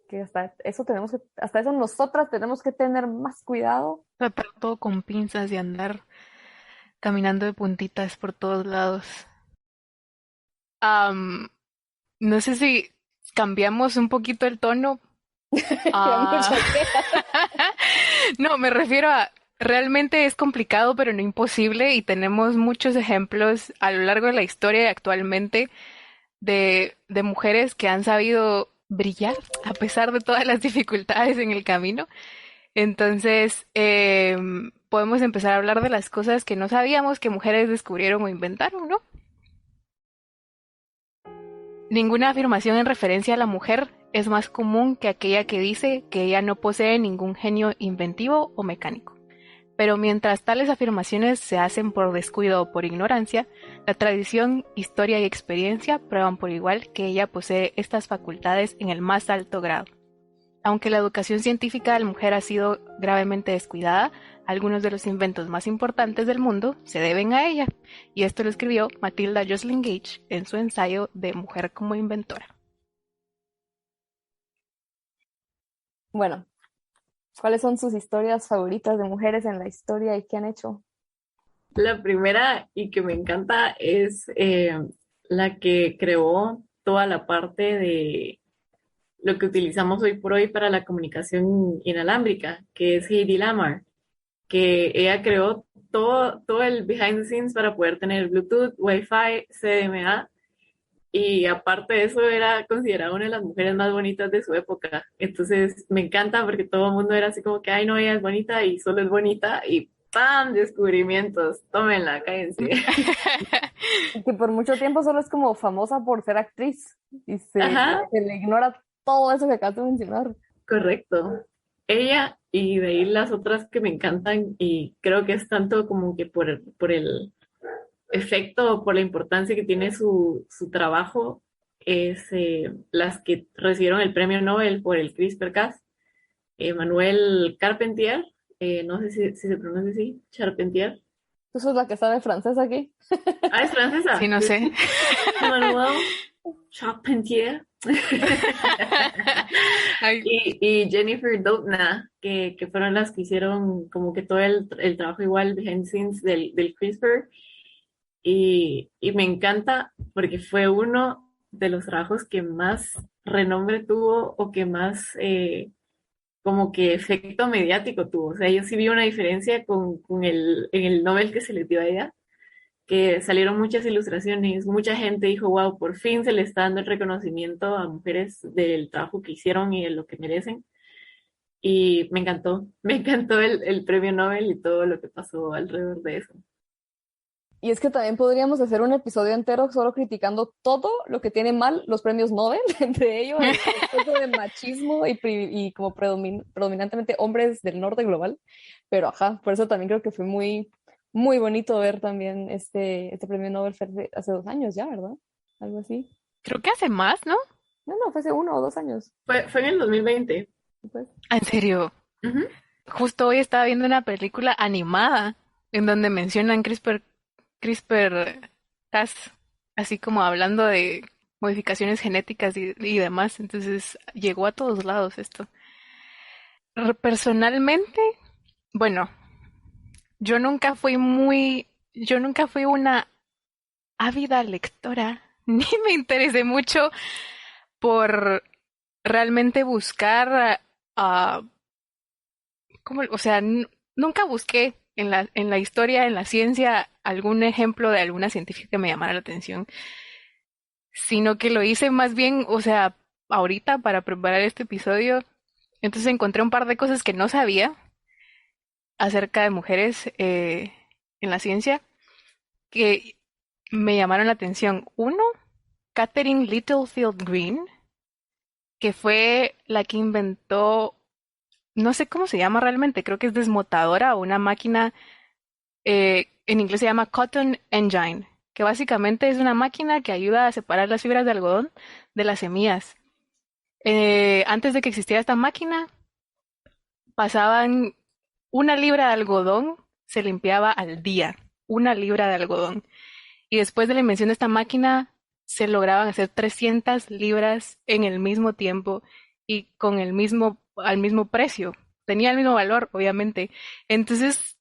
que hasta eso nosotras tenemos que tener más cuidado. tratar todo con pinzas y andar caminando de puntitas por todos lados. Am, no sé si cambiamos un poquito el tono. Que hay mucha Ah, queja. no, me refiero a, realmente es complicado, pero no imposible, y tenemos muchos ejemplos a lo largo de la historia y actualmente de mujeres que han sabido brillar a pesar de todas las dificultades en el camino. Entonces, podemos empezar a hablar de las cosas que no sabíamos que mujeres descubrieron o inventaron, ¿no? Ninguna afirmación en referencia a la mujer es más común que aquella que dice que ella no posee ningún genio inventivo o mecánico. Pero mientras tales afirmaciones se hacen por descuido o por ignorancia, la tradición, historia y experiencia prueban por igual que ella posee estas facultades en el más alto grado. Aunque la educación científica de la mujer ha sido gravemente descuidada, Algunos de los inventos más importantes del mundo se deben a ella, y esto lo escribió Matilda Joslyn Gage en su ensayo de Mujer como inventora. Bueno, ¿cuáles son sus historias favoritas de mujeres en la historia y qué han hecho? La primera y que me encanta es la que creó toda la parte de lo que utilizamos hoy por hoy para la comunicación inalámbrica, que es Heidi Lamar, que ella creó todo el behind the scenes para poder tener Bluetooth, Wi-Fi, CDMA, y aparte de eso era considerada una de las mujeres más bonitas de su época. Entonces me encanta porque todo el mundo era así como que, ay no, ella es bonita y solo es bonita y ¡pam! Descubrimientos, tómenla, cállense. Y que por mucho tiempo solo es como famosa por ser actriz y Ajá, se le ignora todo eso que acabas de mencionar. correcto. Ella y de ahí las otras que me encantan y creo que es tanto como que por el efecto, por la importancia que tiene su trabajo, es las que recibieron el premio Nobel por el CRISPR-Cas. Manuel Carpentier, no sé si se pronuncia así, Charpentier. ¿Tú sos la que sabe francés aquí? Ah, es Sí, francesa. no sé. Manuel Charpentier. Ay, Y Jennifer Doudna, que fueron las que hicieron como que todo el trabajo igual behind the scenes del CRISPR. Y me encanta porque fue uno de los trabajos que más renombre tuvo o que más como que efecto mediático tuvo. O sea, yo sí vi una diferencia con en el Nobel que se le dio a ella, que salieron muchas ilustraciones, mucha gente dijo, wow, por fin se le está dando el reconocimiento a mujeres del trabajo que hicieron y de lo que merecen. Y me encantó el premio Nobel y todo lo que pasó alrededor de eso. Y es que también podríamos hacer un episodio entero solo criticando todo lo que tiene mal los premios Nobel, entre ellos el exceso de machismo y como predominantemente hombres del norte global. Pero ajá, por eso también creo que fue muy, muy bonito ver también este premio Nobel fue hace 2 años ya, ¿verdad? Algo así. creo que hace más, ¿no? No, fue hace 1 o 2 años. Fue en el 2020. Pues. En serio. Ujú. Justo hoy estaba viendo una película animada en donde mencionan CRISPR-Cas, así como hablando de modificaciones genéticas y demás. Entonces llegó a todos lados esto. Personalmente, bueno, yo nunca fui una ávida lectora, ni me interesé mucho por realmente buscar, ah, o sea, nunca busqué en la historia, en la ciencia, algún ejemplo de alguna científica que me llamara la atención, sino que lo hice más bien, o sea, ahorita para preparar este episodio. Entonces encontré un par de cosas que no sabía acerca de mujeres en la ciencia que me llamaron la atención. Uno, Catherine Littlefield Green, que fue la que inventó, no sé cómo se llama realmente, creo que es desmotadora o una máquina, en inglés se llama Cotton Engine, que básicamente es una máquina que ayuda a separar las fibras de algodón de las semillas. Antes de que existiera esta máquina, pasaban 1 libra de algodón, se limpiaba al día, 1 libra de algodón. Y después de la invención de esta máquina, se lograban hacer 300 libras en el mismo tiempo y con al mismo precio. Tenía el mismo valor, obviamente. Entonces,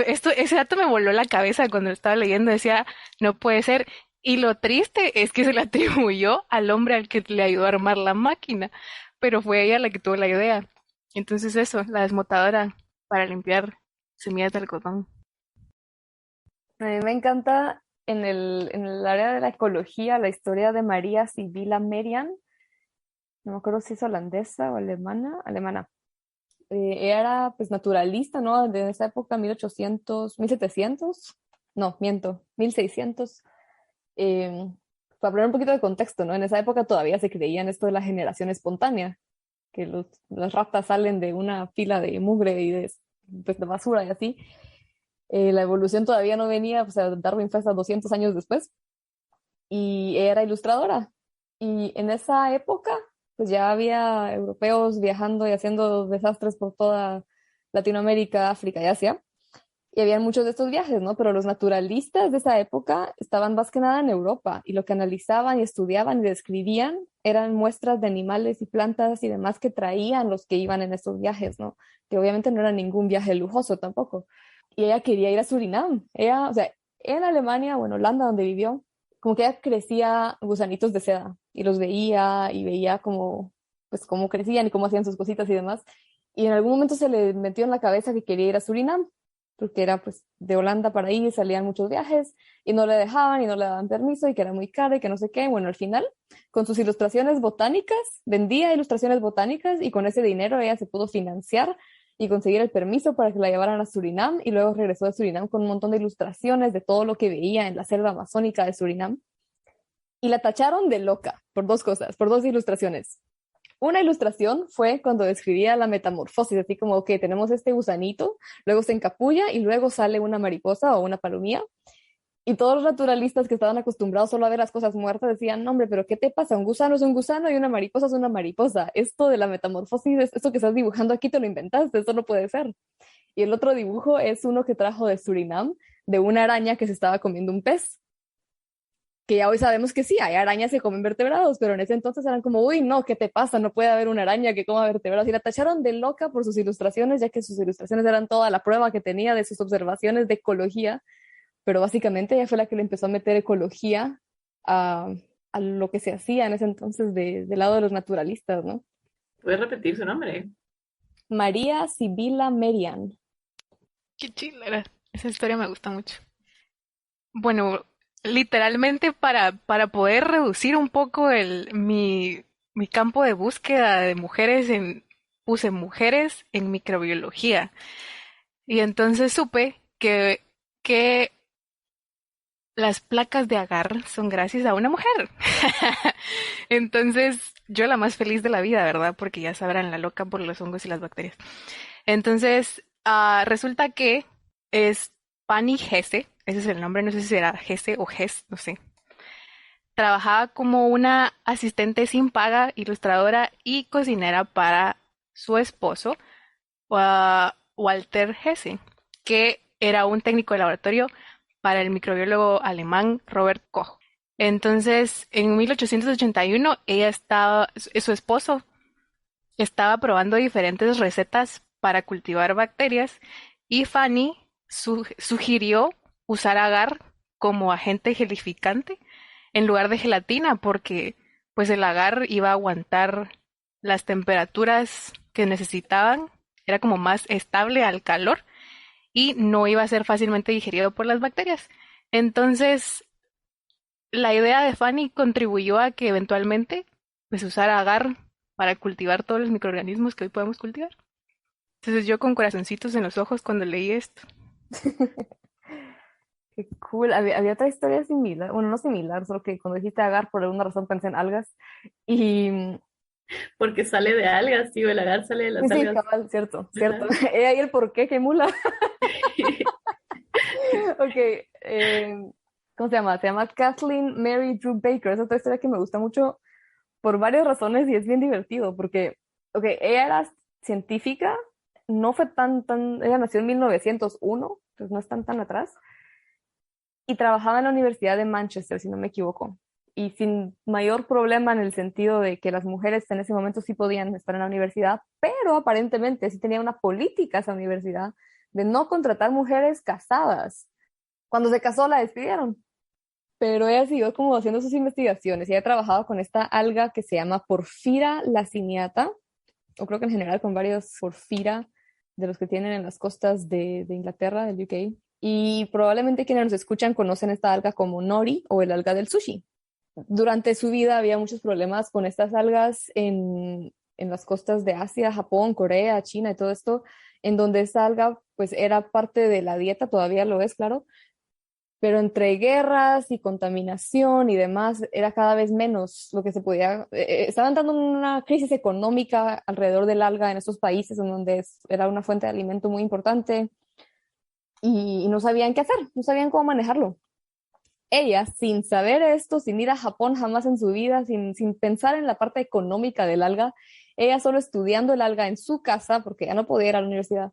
ese dato me voló la cabeza cuando lo estaba leyendo. Decía, no puede ser. Y lo triste es que se le atribuyó al hombre al que le ayudó a armar la máquina, pero fue ella la que tuvo la idea. Entonces eso, la desmotadora para limpiar semillas de algodón. A mí me encanta en el área de la ecología la historia de María Sibila Merian. No me acuerdo si es holandesa o alemana. Ella era pues naturalista, ¿no? De esa época, 1800, 1700, no, miento, 1600. Para poner un poquito de contexto, ¿no? En esa época todavía se creía en esto de la generación espontánea, que las ratas salen de una fila de mugre y pues, de basura y así. La evolución todavía no venía, o sea, Darwin fue hasta 200 años después, y era ilustradora. Y en esa época, pues ya había europeos viajando y haciendo desastres por toda Latinoamérica, África y Asia. Y habían muchos de estos viajes, ¿no? Pero los naturalistas de esa época estaban más que nada en Europa y lo que analizaban y estudiaban y describían eran muestras de animales y plantas y demás que traían los que iban en estos viajes, ¿no? Que obviamente no era ningún viaje lujoso tampoco. Y ella quería ir a Surinam. Ella, o sea, en Alemania o en Holanda, donde vivió, como que ella crecía gusanitos de seda y los veía y veía como, pues, cómo crecían y cómo hacían sus cositas y demás. Y en algún momento se le metió en la cabeza que quería ir a Surinam, porque era pues de Holanda para ahí, salían muchos viajes y no le dejaban y no le daban permiso y que era muy caro y que no sé qué. Bueno, al final, con sus ilustraciones botánicas, vendía ilustraciones botánicas y con ese dinero ella se pudo financiar y conseguir el permiso para que la llevaran a Surinam y luego regresó de Surinam con un montón de ilustraciones de todo lo que veía en la selva amazónica de Surinam. Y la tacharon de loca por dos cosas, por dos ilustraciones. Una ilustración fue cuando describía la metamorfosis, así como que tenemos este gusanito, luego se encapulla y luego sale una mariposa o una palomía. Y todos los naturalistas que estaban acostumbrados solo a ver las cosas muertas decían, no, hombre, pero ¿qué te pasa? Un gusano es un gusano y una mariposa es una mariposa. Esto de la metamorfosis, esto que estás dibujando aquí te lo inventaste, esto no puede ser. Y el otro dibujo es uno que trajo de Surinam, de una araña que se estaba comiendo un pez. Que ya hoy sabemos que sí, hay arañas que comen vertebrados, pero en ese entonces eran como, uy, no, ¿qué te pasa? No puede haber una araña que coma vertebrados. Y la tacharon de loca por sus ilustraciones, ya que sus ilustraciones eran toda la prueba que tenía de sus observaciones de ecología, pero básicamente ella fue la que le empezó a meter ecología a lo que se hacía en ese entonces del lado de los naturalistas, ¿no? ¿Puedes repetir su nombre? María Sibila Merian. Qué chila. Esa historia me gusta mucho. Bueno, literalmente para poder reducir un poco mi campo de búsqueda de mujeres puse mujeres en microbiología. Y entonces supe que las placas de agar son gracias a una mujer. Entonces, yo la más feliz de la vida, ¿verdad? Porque ya sabrán, la loca por los hongos y las bacterias. Entonces, resulta que es Fanny Hesse, ese es el nombre, no sé si será Hesse o Hess, no sé. Trabajaba como una asistente sin paga, ilustradora y cocinera para su esposo, Walter Hesse, que era un técnico de laboratorio para el microbiólogo alemán Robert Koch. Entonces, en 1881, su esposo estaba probando diferentes recetas para cultivar bacterias y Fanny sugirió usar agar como agente gelificante en lugar de gelatina porque pues el agar iba a aguantar las temperaturas que necesitaban, era como más estable al calor y no iba a ser fácilmente digerido por las bacterias. Entonces, la idea de Fanny contribuyó a que eventualmente pues usara agar para cultivar todos los microorganismos que hoy podemos cultivar. Entonces yo con corazoncitos en los ojos cuando leí esto. Qué cool. Había otra historia similar, bueno, no similar, solo que cuando dijiste agar, por alguna razón pensé en algas. Y Porque sale de algas, tío, el agar sale de las sí, algas. cabal, cierto, cierto. He ahí el por qué, qué mula. Ok, ¿cómo se llama? Se llama Kathleen Mary Drew Baker. Es otra historia que me gusta mucho por varias razones y es bien divertido porque, ok, ella era científica, no fue ella nació en 1901, pues no es tan atrás, y trabajaba en la Universidad de Manchester, si no me equivoco, y sin mayor problema en el sentido de que las mujeres en ese momento sí podían estar en la universidad, pero aparentemente sí tenía una política esa universidad de no contratar mujeres casadas. Cuando se casó la despidieron, pero ella siguió como haciendo sus investigaciones y ella trabajaba con esta alga que se llama Porphyra laciniata, o creo que en general con varios Porphyra de los que tienen en las costas de Inglaterra, del UK. Y probablemente quienes nos escuchan conocen esta alga como nori o el alga del sushi. Durante su vida había muchos problemas con estas algas en las costas de Asia, Japón, Corea, China y todo esto, en donde esta alga pues era parte de la dieta, todavía lo es, claro, pero entre guerras y contaminación y demás era cada vez menos lo que se podía. Estaban dando una crisis económica alrededor del alga en estos países en donde era una fuente de alimento muy importante y no sabían qué hacer, no sabían cómo manejarlo. Ella, sin saber esto, sin ir a Japón jamás en su vida, sin pensar en la parte económica del alga, ella solo estudiando el alga en su casa, porque ya no podía ir a la universidad,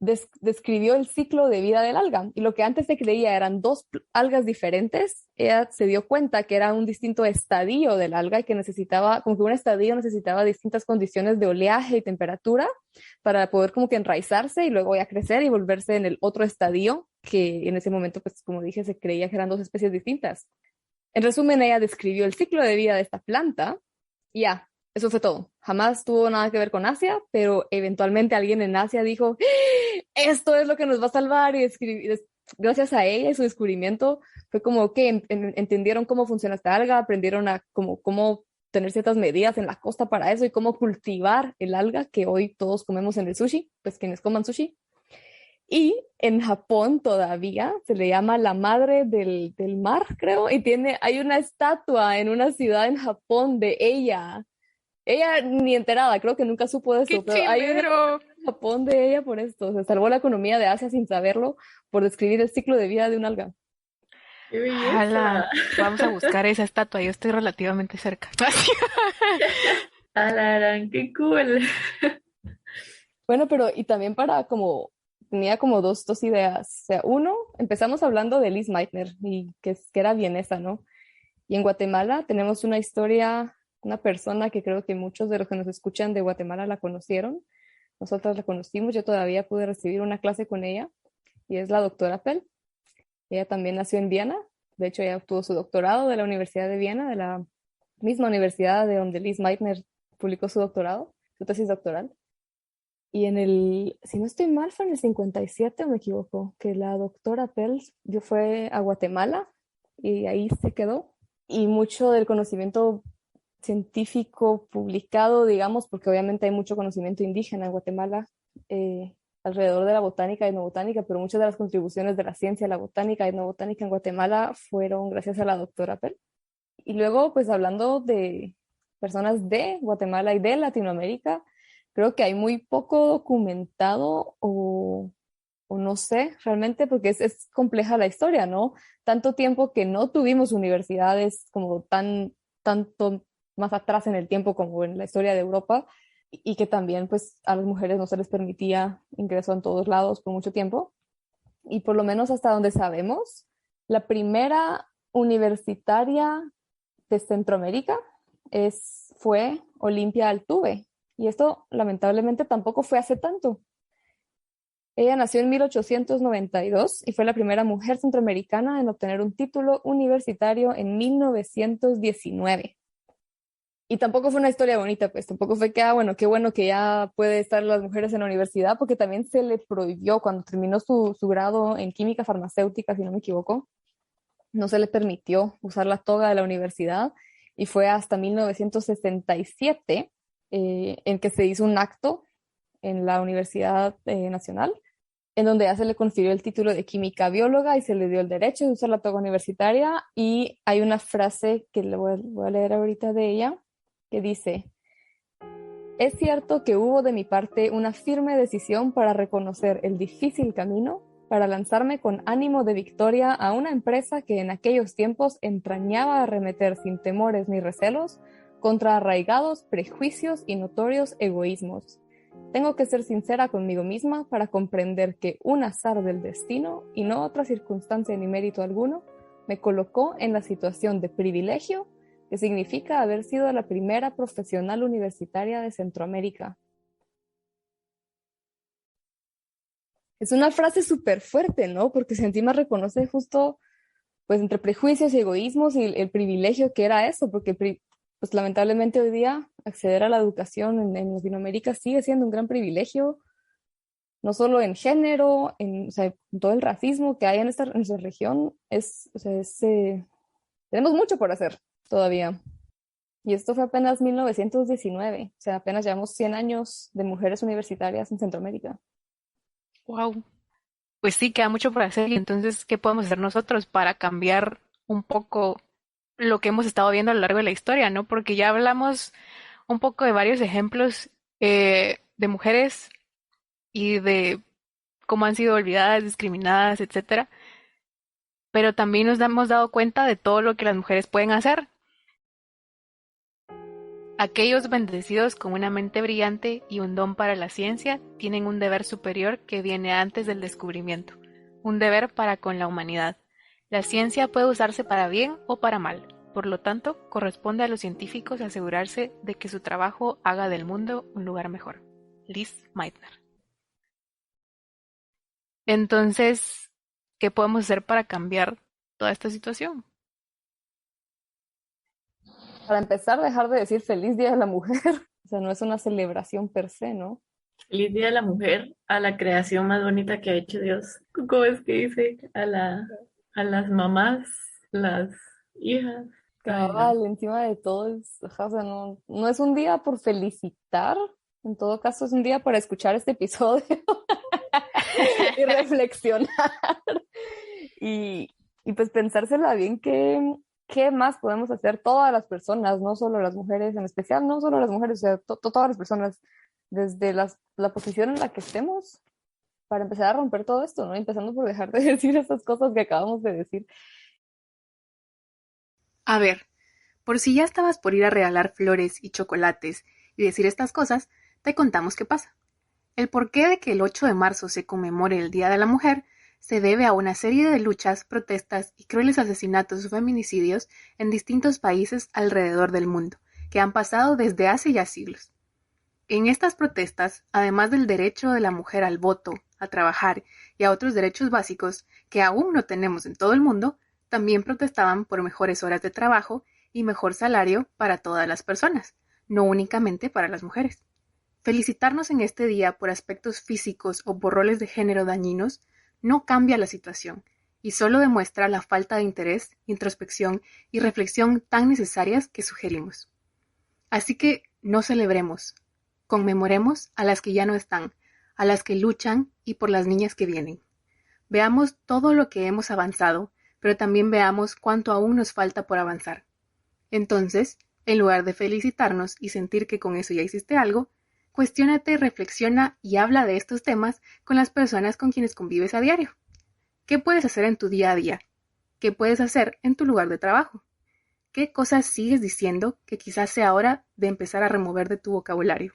describió el ciclo de vida del alga. Y lo que antes se creía eran dos algas diferentes, ella se dio cuenta que era un distinto estadio del alga y que necesitaba, como que un estadio necesitaba distintas condiciones de oleaje y temperatura para poder como que enraizarse y luego ya crecer y volverse en el otro estadio, que en ese momento, pues como dije, se creía que eran dos especies distintas. En resumen, ella describió el ciclo de vida de esta planta y ya, eso fue todo. Jamás tuvo nada que ver con Asia, pero eventualmente alguien en Asia dijo, esto es lo que nos va a salvar y gracias a ella y su descubrimiento fue como que entendieron cómo funciona esta alga, aprendieron a cómo tener ciertas medidas en la costa para eso y cómo cultivar el alga que hoy todos comemos en el sushi, pues quienes coman sushi. Y en Japón todavía se le llama la madre del mar, creo, y hay una estatua en una ciudad en Japón de ella. Ella ni enterada, creo que nunca supo de ¡Qué eso, pero hay una chilero! en Japón de ella por esto. Se salvó la economía de Asia sin saberlo por describir el ciclo de vida de un alga. ¡Qué belleza! Jala, vamos a buscar esa estatua, yo estoy relativamente cerca. Alarán, qué cool. Bueno, pero y también tenía como dos ideas. O sea, uno, empezamos hablando de Liz Meitner, y que era vienesa, ¿no? Y en Guatemala tenemos una historia, una persona que creo que muchos de los que nos escuchan de Guatemala la conocieron. Nosotras la conocimos, yo todavía pude recibir una clase con ella, y es la doctora Pell. Ella también nació en Viena, de hecho ella obtuvo su doctorado de la Universidad de Viena, de la misma universidad de donde Liz Meitner publicó su doctorado, su tesis doctoral. Y si no estoy mal, fue en el 57, o me equivoco, que la doctora Pell fue a Guatemala y ahí se quedó. Y mucho del conocimiento científico publicado, digamos, porque obviamente hay mucho conocimiento indígena en Guatemala, alrededor de la botánica y etnobotánica, pero muchas de las contribuciones de la ciencia, la botánica y etnobotánica en Guatemala fueron gracias a la doctora Pell. Y luego, pues hablando de personas de Guatemala y de Latinoamérica, creo que hay muy poco documentado o no sé realmente, porque es compleja la historia, ¿no? Tanto tiempo que no tuvimos universidades como tanto más atrás en el tiempo como en la historia de Europa, y que también pues a las mujeres no se les permitía ingreso en todos lados por mucho tiempo. Y por lo menos hasta donde sabemos, la primera universitaria de Centroamérica fue Olimpia Altuve. Y esto lamentablemente tampoco fue hace tanto. Ella nació en 1892 y fue la primera mujer centroamericana en obtener un título universitario en 1919. Y tampoco fue una historia bonita, pues tampoco fue que, bueno, qué bueno que ya puede estar las mujeres en la universidad, porque también se le prohibió cuando terminó su grado en química farmacéutica, si no me equivoco, no se le permitió usar la toga de la universidad, y fue hasta 1967 en que se hizo un acto en la Universidad Nacional, en donde ya se le confirió el título de química bióloga y se le dio el derecho de usar la toga universitaria. Y hay una frase que le voy a leer ahorita de ella, que dice: es cierto que hubo de mi parte una firme decisión para reconocer el difícil camino, para lanzarme con ánimo de victoria a una empresa que en aquellos tiempos entrañaba arremeter sin temores ni recelos contra arraigados prejuicios y notorios egoísmos. Tengo que ser sincera conmigo misma para comprender que un azar del destino, y no otra circunstancia ni mérito alguno, me colocó en la situación de privilegio que significa haber sido la primera profesional universitaria de Centroamérica. Es una frase súper fuerte, ¿no? Porque si encima reconoce justo, pues, entre prejuicios y egoísmos y el privilegio que era eso, porque pues lamentablemente hoy día acceder a la educación en Latinoamérica sigue siendo un gran privilegio, no solo en género, o sea, todo el racismo que hay en nuestra región, tenemos mucho por hacer todavía. Y esto fue apenas 1919, o sea, apenas llevamos 100 años de mujeres universitarias en Centroamérica. Wow. Pues sí, queda mucho por hacer. Y entonces, ¿qué podemos hacer nosotros para cambiar un poco lo que hemos estado viendo a lo largo de la historia, ¿no? Porque ya hablamos un poco de varios ejemplos de mujeres y de cómo han sido olvidadas, discriminadas, etcétera. Pero también nos hemos dado cuenta de todo lo que las mujeres pueden hacer. Aquellos bendecidos con una mente brillante y un don para la ciencia tienen un deber superior que viene antes del descubrimiento, un deber para con la humanidad. La ciencia puede usarse para bien o para mal. Por lo tanto, corresponde a los científicos asegurarse de que su trabajo haga del mundo un lugar mejor. Liz Meitner. Entonces, ¿qué podemos hacer para cambiar toda esta situación? Para empezar, dejar de decir feliz Día de la Mujer. O sea, no es una celebración per se, ¿no? Feliz Día de la Mujer, a la creación más bonita que ha hecho Dios. ¿Cómo es que dice? A las mamás, las hijas. Ay, no. Cabal, encima de todo, ajá, o sea, no es un día por felicitar, en todo caso es un día para escuchar este episodio y reflexionar y, y pues pensársela bien qué más podemos hacer todas las personas, no solo las mujeres, en especial no solo las mujeres, o sea, todas las personas, desde la posición en la que estemos, para empezar a romper todo esto, ¿no? Empezando por dejar de decir esas cosas que acabamos de decir. A ver, por si ya estabas por ir a regalar flores y chocolates y decir estas cosas, te contamos qué pasa. El porqué de que el 8 de marzo se conmemore el Día de la Mujer se debe a una serie de luchas, protestas y crueles asesinatos o feminicidios en distintos países alrededor del mundo, que han pasado desde hace ya siglos. En estas protestas, además del derecho de la mujer al voto, a trabajar y a otros derechos básicos que aún no tenemos en todo el mundo, también protestaban por mejores horas de trabajo y mejor salario para todas las personas, no únicamente para las mujeres. Felicitarnos en este día por aspectos físicos o por roles de género dañinos no cambia la situación y solo demuestra la falta de interés, introspección y reflexión tan necesarias que sugerimos. Así que no celebremos, conmemoremos a las que ya no están, a las que luchan y por las niñas que vienen. Veamos todo lo que hemos avanzado, pero también veamos cuánto aún nos falta por avanzar. Entonces, en lugar de felicitarnos y sentir que con eso ya hiciste algo, cuestiónate, reflexiona y habla de estos temas con las personas con quienes convives a diario. ¿Qué puedes hacer en tu día a día? ¿Qué puedes hacer en tu lugar de trabajo? ¿Qué cosas sigues diciendo que quizás sea hora de empezar a remover de tu vocabulario?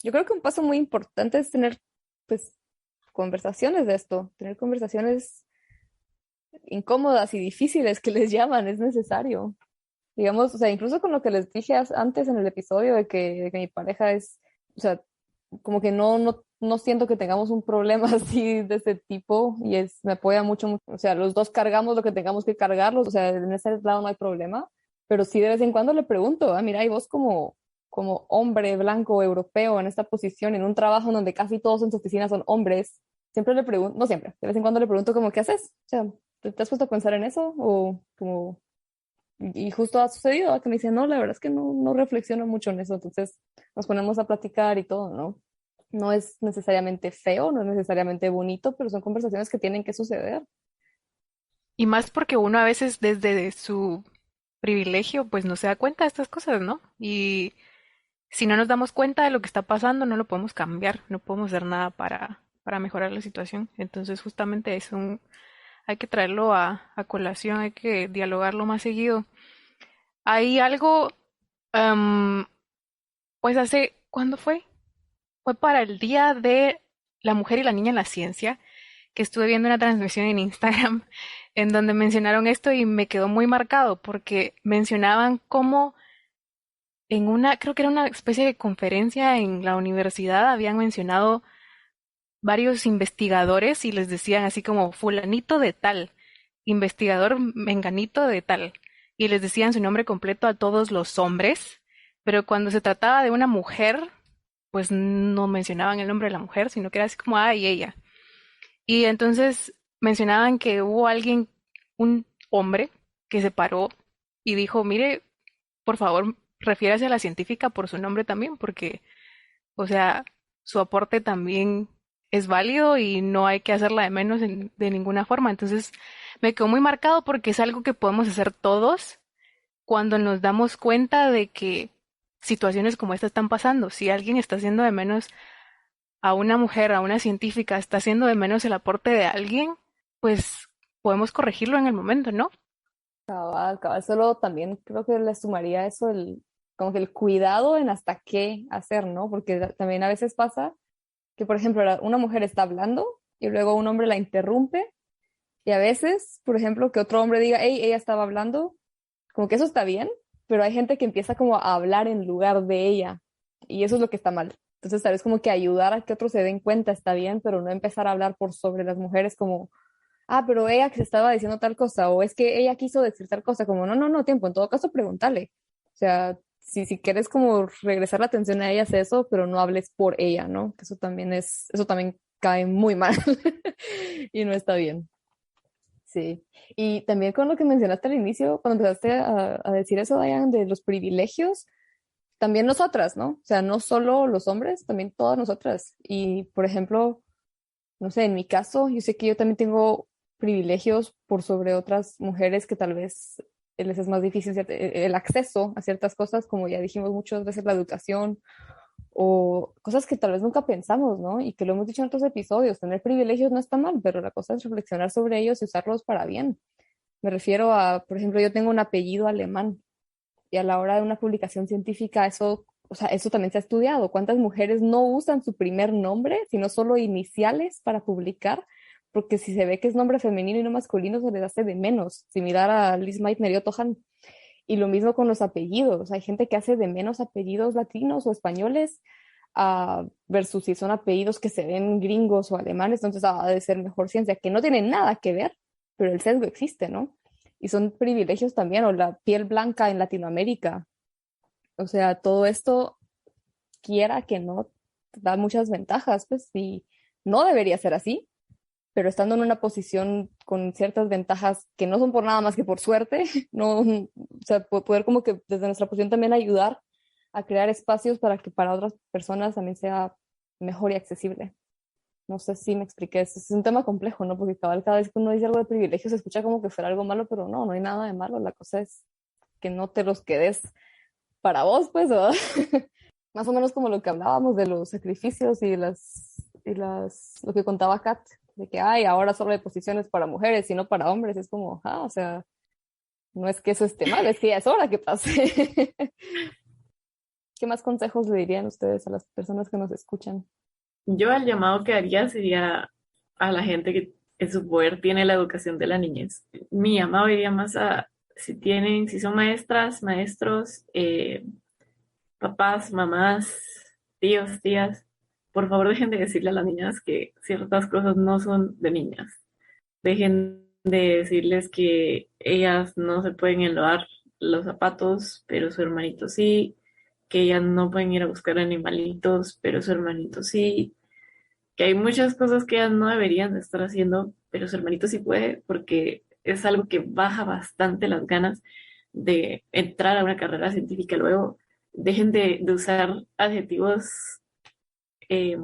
Yo creo que un paso muy importante es tener, pues, conversaciones de esto, tener conversaciones incómodas y difíciles que les llaman, es necesario. Digamos, o sea, incluso con lo que les dije antes en el episodio de que mi pareja es, o sea, como que no siento que tengamos un problema así de ese tipo y me apoya mucho, o sea, los dos cargamos lo que tengamos que cargarlos, o sea, en ese lado no hay problema, pero sí de vez en cuando le pregunto, mira, y vos como hombre blanco europeo en esta posición, en un trabajo donde casi todos en su oficina son hombres, siempre le pregunto, no siempre, de vez en cuando le pregunto como, ¿qué haces? O sea, ¿te has puesto a pensar en eso? O como... Y justo ha sucedido, ¿va? Que me dicen, no, la verdad es que no reflexiono mucho en eso, entonces nos ponemos a platicar y todo, ¿no? No es necesariamente feo, no es necesariamente bonito, pero son conversaciones que tienen que suceder. Y más porque uno a veces desde su privilegio pues no se da cuenta de estas cosas, ¿no? Y si no nos damos cuenta de lo que está pasando, no lo podemos cambiar, no podemos hacer nada para mejorar la situación. Entonces justamente hay que traerlo a colación, hay que dialogarlo más seguido. Hay algo, em, pues ¿cuándo fue? Fue para el Día de la Mujer y la Niña en la Ciencia, que estuve viendo una transmisión en Instagram en donde mencionaron esto y me quedó muy marcado porque mencionaban cómo en creo que era una especie de conferencia en la universidad, habían mencionado varios investigadores y les decían así como fulanito de tal, investigador menganito de tal, y les decían su nombre completo a todos los hombres, pero cuando se trataba de una mujer, pues no mencionaban el nombre de la mujer, sino que era así como, y ella. Y entonces mencionaban que hubo alguien, un hombre, que se paró y dijo, mire, por favor, refiérase a la científica por su nombre también, porque, o sea, su aporte también es válido y no hay que hacerla de menos de ninguna forma. Entonces, me quedó muy marcado porque es algo que podemos hacer todos cuando nos damos cuenta de que situaciones como esta están pasando. Si alguien está haciendo de menos a una mujer, a una científica, está haciendo de menos el aporte de alguien, pues podemos corregirlo en el momento, ¿no? Cabal, cabal, solo también creo que le sumaría eso, como que el cuidado en hasta qué hacer, ¿no? Porque también a veces pasa que, por ejemplo, una mujer está hablando y luego un hombre la interrumpe y a veces, por ejemplo, que otro hombre diga, hey, ella estaba hablando, como que eso está bien, pero hay gente que empieza como a hablar en lugar de ella y eso es lo que está mal. Entonces, tal vez como que ayudar a que otros se den cuenta está bien, pero no empezar a hablar por sobre las mujeres como, ah, pero ella que se estaba diciendo tal cosa, o es que ella quiso decir tal cosa, como, no, no, no, tiempo, en todo caso, pregúntale. O sea, si quieres como regresar la atención a ella, haz eso, pero no hables por ella, ¿no? Que eso también cae muy mal y no está bien. Sí. Y también con lo que mencionaste al inicio, cuando empezaste a decir eso, Diane, de los privilegios, también nosotras, ¿no? O sea, no solo los hombres, también todas nosotras. Y, por ejemplo, no sé, en mi caso, yo sé que yo también tengo privilegios por sobre otras mujeres que tal vez les es más difícil el acceso a ciertas cosas, como ya dijimos muchas veces, la educación o cosas que tal vez nunca pensamos, ¿no? Y que lo hemos dicho en otros episodios, tener privilegios no está mal, pero la cosa es reflexionar sobre ellos y usarlos para bien. Me refiero a, por ejemplo, yo tengo un apellido alemán y a la hora de una publicación científica eso, o sea, eso también se ha estudiado. ¿Cuántas mujeres no usan su primer nombre, sino solo iniciales para publicar? Porque si se ve que es nombre femenino y no masculino, se les hace de menos, similar a Liz Meitner y Otto Hahn. Y lo mismo con los apellidos. Hay gente que hace de menos apellidos latinos o españoles versus si son apellidos que se ven gringos o alemanes, entonces ha de ser mejor ciencia, que no tiene nada que ver, pero el sesgo existe, ¿no? Y son privilegios también, o la piel blanca en Latinoamérica. O sea, todo esto, quiera que no, da muchas ventajas, pues, y no debería ser así, pero estando en una posición con ciertas ventajas que no son por nada más que por suerte, no, o sea, poder como que desde nuestra posición también ayudar a crear espacios para que para otras personas también sea mejor y accesible. No sé si me expliqué, es un tema complejo, ¿no? Porque cada vez que uno dice algo de privilegio se escucha como que fuera algo malo, pero no, no hay nada de malo, la cosa es que no te los quedes para vos, pues, ¿verdad? Más o menos como lo que hablábamos de los sacrificios lo que contaba Kat, de que, ay, ahora solo hay posiciones para mujeres y no para hombres, es como, o sea, no es que eso esté mal, es que ya es hora que pase. ¿Qué más consejos le dirían ustedes a las personas que nos escuchan? Yo el llamado que haría sería a la gente que en su poder tiene la educación de la niñez. Mi llamado iría más a si son maestras, maestros, papás, mamás, tíos, tías, por favor dejen de decirle a las niñas que ciertas cosas no son de niñas. Dejen de decirles que ellas no se pueden enlodar los zapatos, pero su hermanito sí, que ellas no pueden ir a buscar animalitos, pero su hermanito sí, que hay muchas cosas que ellas no deberían de estar haciendo, pero su hermanito sí puede, porque es algo que baja bastante las ganas de entrar a una carrera científica luego. Dejen de usar adjetivos, eh,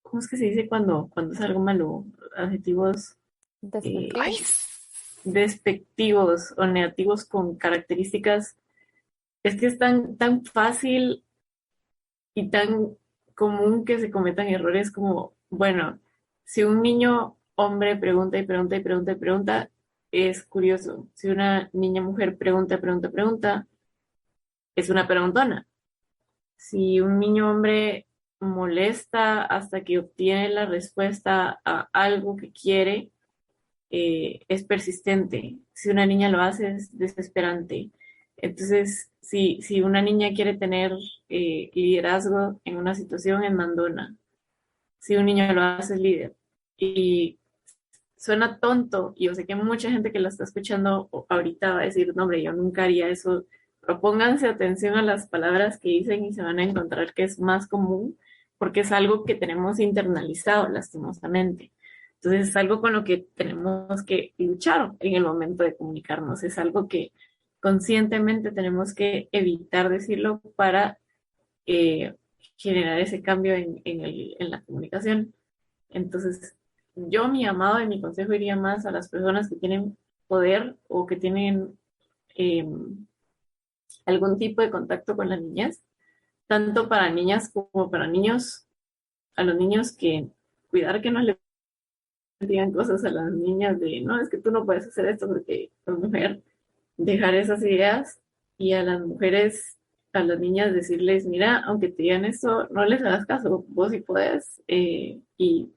¿cómo es que se dice cuando es algo malo? Adjetivos Ay, eh, despectivos o negativos con características. Es que es tan fácil y tan común que se cometan errores como, bueno, si un niño hombre pregunta y pregunta y pregunta y pregunta, es curioso. Si una niña mujer pregunta, pregunta, pregunta, es una preguntona. Si un niño hombre molesta hasta que obtiene la respuesta a algo que quiere, es persistente. Si una niña lo hace, es desesperante. Entonces, si una niña quiere tener liderazgo en una situación, es mandona. Si un niño lo hace, es líder. Y suena tonto, y yo sé que mucha gente que lo está escuchando ahorita va a decir, no, hombre, yo nunca haría eso. Pero pónganse atención a las palabras que dicen y se van a encontrar que es más común, porque es algo que tenemos internalizado, lastimosamente. Entonces es algo con lo que tenemos que luchar en el momento de comunicarnos. Es algo que conscientemente tenemos que evitar decirlo para eh, generar ese cambio en la comunicación. Entonces, yo mi llamado y mi consejo iría más a las personas que tienen poder o que tienen eh, algún tipo de contacto con las niñas, tanto para niñas como para niños, a los niños que cuidar que no les digan cosas a las niñas de, no, es que tú no puedes hacer esto porque sos mujer, dejar esas ideas y a las mujeres, a las niñas decirles, mira, aunque te digan esto, no les hagas caso, vos sí puedes, y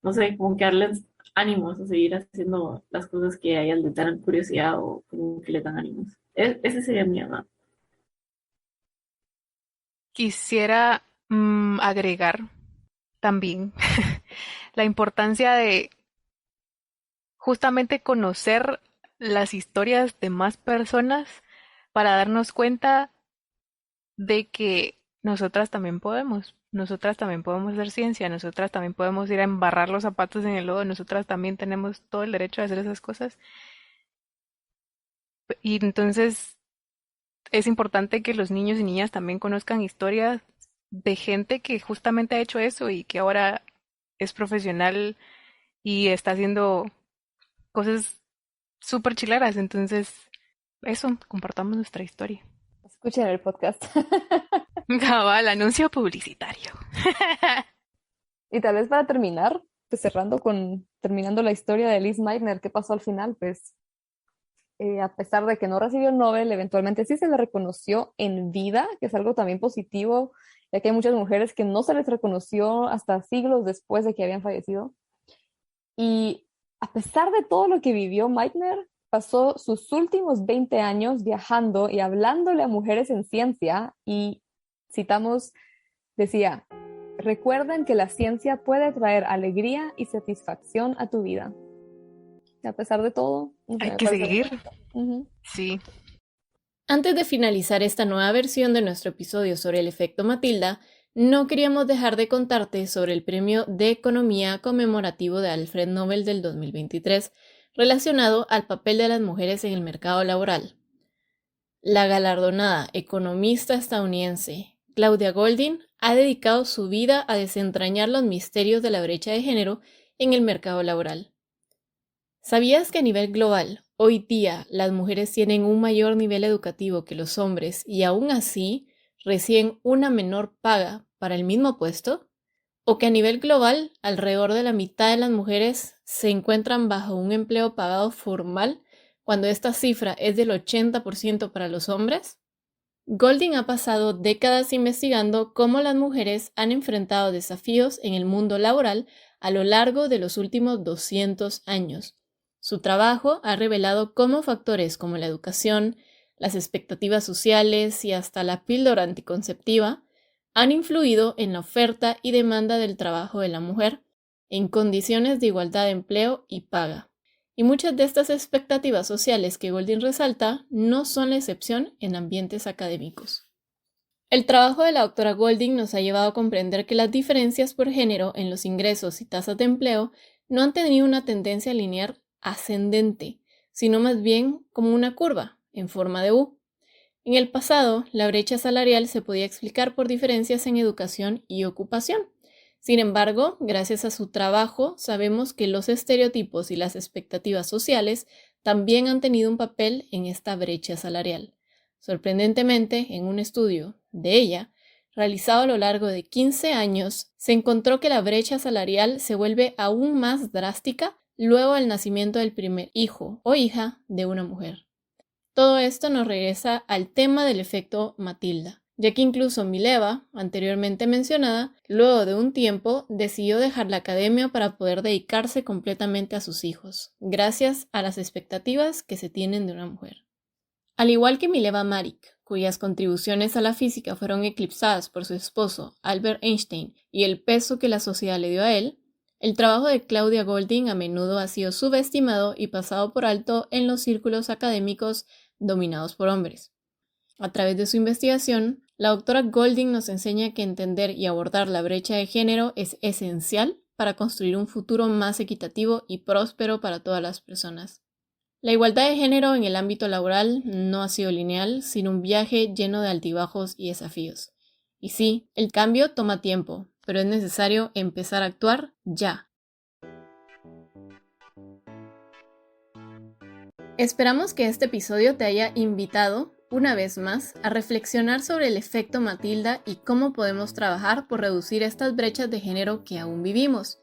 no sé, como que darles ánimos a seguir haciendo las cosas que a ellas les dan curiosidad o como que les dan ánimos. Ese sería mi mamá. Quisiera agregar también la importancia de justamente conocer las historias de más personas para darnos cuenta de que nosotras también podemos hacer ciencia, nosotras también podemos ir a embarrar los zapatos en el lodo, nosotras también tenemos todo el derecho a hacer esas cosas. Y entonces es importante que los niños y niñas también conozcan historias de gente que justamente ha hecho eso y que ahora es profesional y está haciendo cosas súper chileras. Entonces, eso, compartamos nuestra historia. Escuchen el podcast. Cabal, anuncio publicitario. Y tal vez para terminar, pues terminando la historia de Liz Meitner, ¿qué pasó al final? Pues a pesar de que no recibió el Nobel, eventualmente sí se le reconoció en vida, que es algo también positivo, ya que hay muchas mujeres que no se les reconoció hasta siglos después de que habían fallecido. Y a pesar de todo lo que vivió, Meitner pasó sus últimos 20 años viajando y hablándole a mujeres en ciencia y, citamos, decía, recuerden que la ciencia puede traer alegría y satisfacción a tu vida. Y a pesar de todo, Hay me que parece seguir. Ujú. Sí. Antes de finalizar esta nueva versión de nuestro episodio sobre el efecto Matilda, no queríamos dejar de contarte sobre el Premio de Economía conmemorativo de Alfred Nobel del 2023, relacionado al papel de las mujeres en el mercado laboral. La galardonada economista estadounidense Claudia Goldin ha dedicado su vida a desentrañar los misterios de la brecha de género en el mercado laboral. ¿Sabías que a nivel global, hoy día las mujeres tienen un mayor nivel educativo que los hombres y aún así reciben una menor paga para el mismo puesto? ¿O que a nivel global, alrededor de la mitad de las mujeres se encuentran bajo un empleo pagado formal cuando esta cifra es del 80% para los hombres? Goldin ha pasado décadas investigando cómo las mujeres han enfrentado desafíos en el mundo laboral a lo largo de los últimos 200 años. Su trabajo ha revelado cómo factores como la educación, las expectativas sociales y hasta la píldora anticonceptiva han influido en la oferta y demanda del trabajo de la mujer en condiciones de igualdad de empleo y paga. Y muchas de estas expectativas sociales que Goldin resalta no son la excepción en ambientes académicos. El trabajo de la doctora Goldin nos ha llevado a comprender que las diferencias por género en los ingresos y tasas de empleo no han tenido una tendencia lineal ascendente, sino más bien como una curva en forma de U. En el pasado, la brecha salarial se podía explicar por diferencias en educación y ocupación. Sin embargo, gracias a su trabajo, sabemos que los estereotipos y las expectativas sociales también han tenido un papel en esta brecha salarial. Sorprendentemente, en un estudio de ella, realizado a lo largo de 15 años, se encontró que la brecha salarial se vuelve aún más drástica luego del nacimiento del primer hijo o hija de una mujer. Todo esto nos regresa al tema del efecto Matilda, ya que incluso Mileva, anteriormente mencionada, luego de un tiempo decidió dejar la academia para poder dedicarse completamente a sus hijos, gracias a las expectativas que se tienen de una mujer. Al igual que Mileva Maric, cuyas contribuciones a la física fueron eclipsadas por su esposo Albert Einstein y el peso que la sociedad le dio a él, el trabajo de Claudia Goldin a menudo ha sido subestimado y pasado por alto en los círculos académicos dominados por hombres. A través de su investigación, la doctora Goldin nos enseña que entender y abordar la brecha de género es esencial para construir un futuro más equitativo y próspero para todas las personas. La igualdad de género en el ámbito laboral no ha sido lineal, sino un viaje lleno de altibajos y desafíos. Y sí, el cambio toma tiempo, pero es necesario empezar a actuar ya. Esperamos que este episodio te haya invitado, una vez más, a reflexionar sobre el efecto Matilda y cómo podemos trabajar por reducir estas brechas de género que aún vivimos.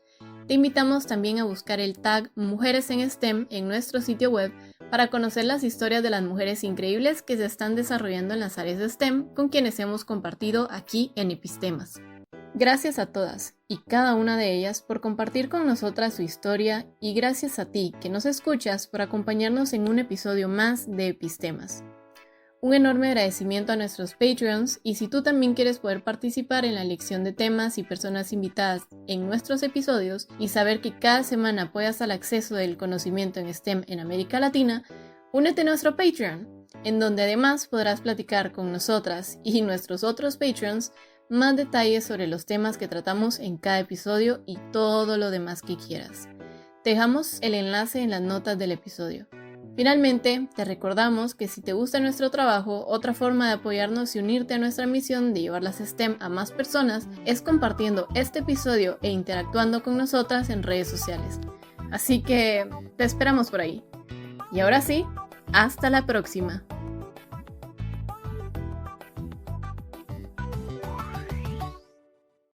Te invitamos también a buscar el tag Mujeres en STEM en nuestro sitio web para conocer las historias de las mujeres increíbles que se están desarrollando en las áreas de STEM con quienes hemos compartido aquí en Epistemas. Gracias a todas y cada una de ellas por compartir con nosotras su historia y gracias a ti que nos escuchas por acompañarnos en un episodio más de Epistemas. Un enorme agradecimiento a nuestros Patreons y si tú también quieres poder participar en la elección de temas y personas invitadas en nuestros episodios y saber que cada semana apoyas al acceso del conocimiento en STEM en América Latina, únete a nuestro Patreon, en donde además podrás platicar con nosotras y nuestros otros Patreons más detalles sobre los temas que tratamos en cada episodio y todo lo demás que quieras. Te dejamos el enlace en las notas del episodio. Finalmente, te recordamos que si te gusta nuestro trabajo, otra forma de apoyarnos y unirte a nuestra misión de llevar las STEM a más personas es compartiendo este episodio e interactuando con nosotras en redes sociales. Así que te esperamos por ahí. Y ahora sí, hasta la próxima.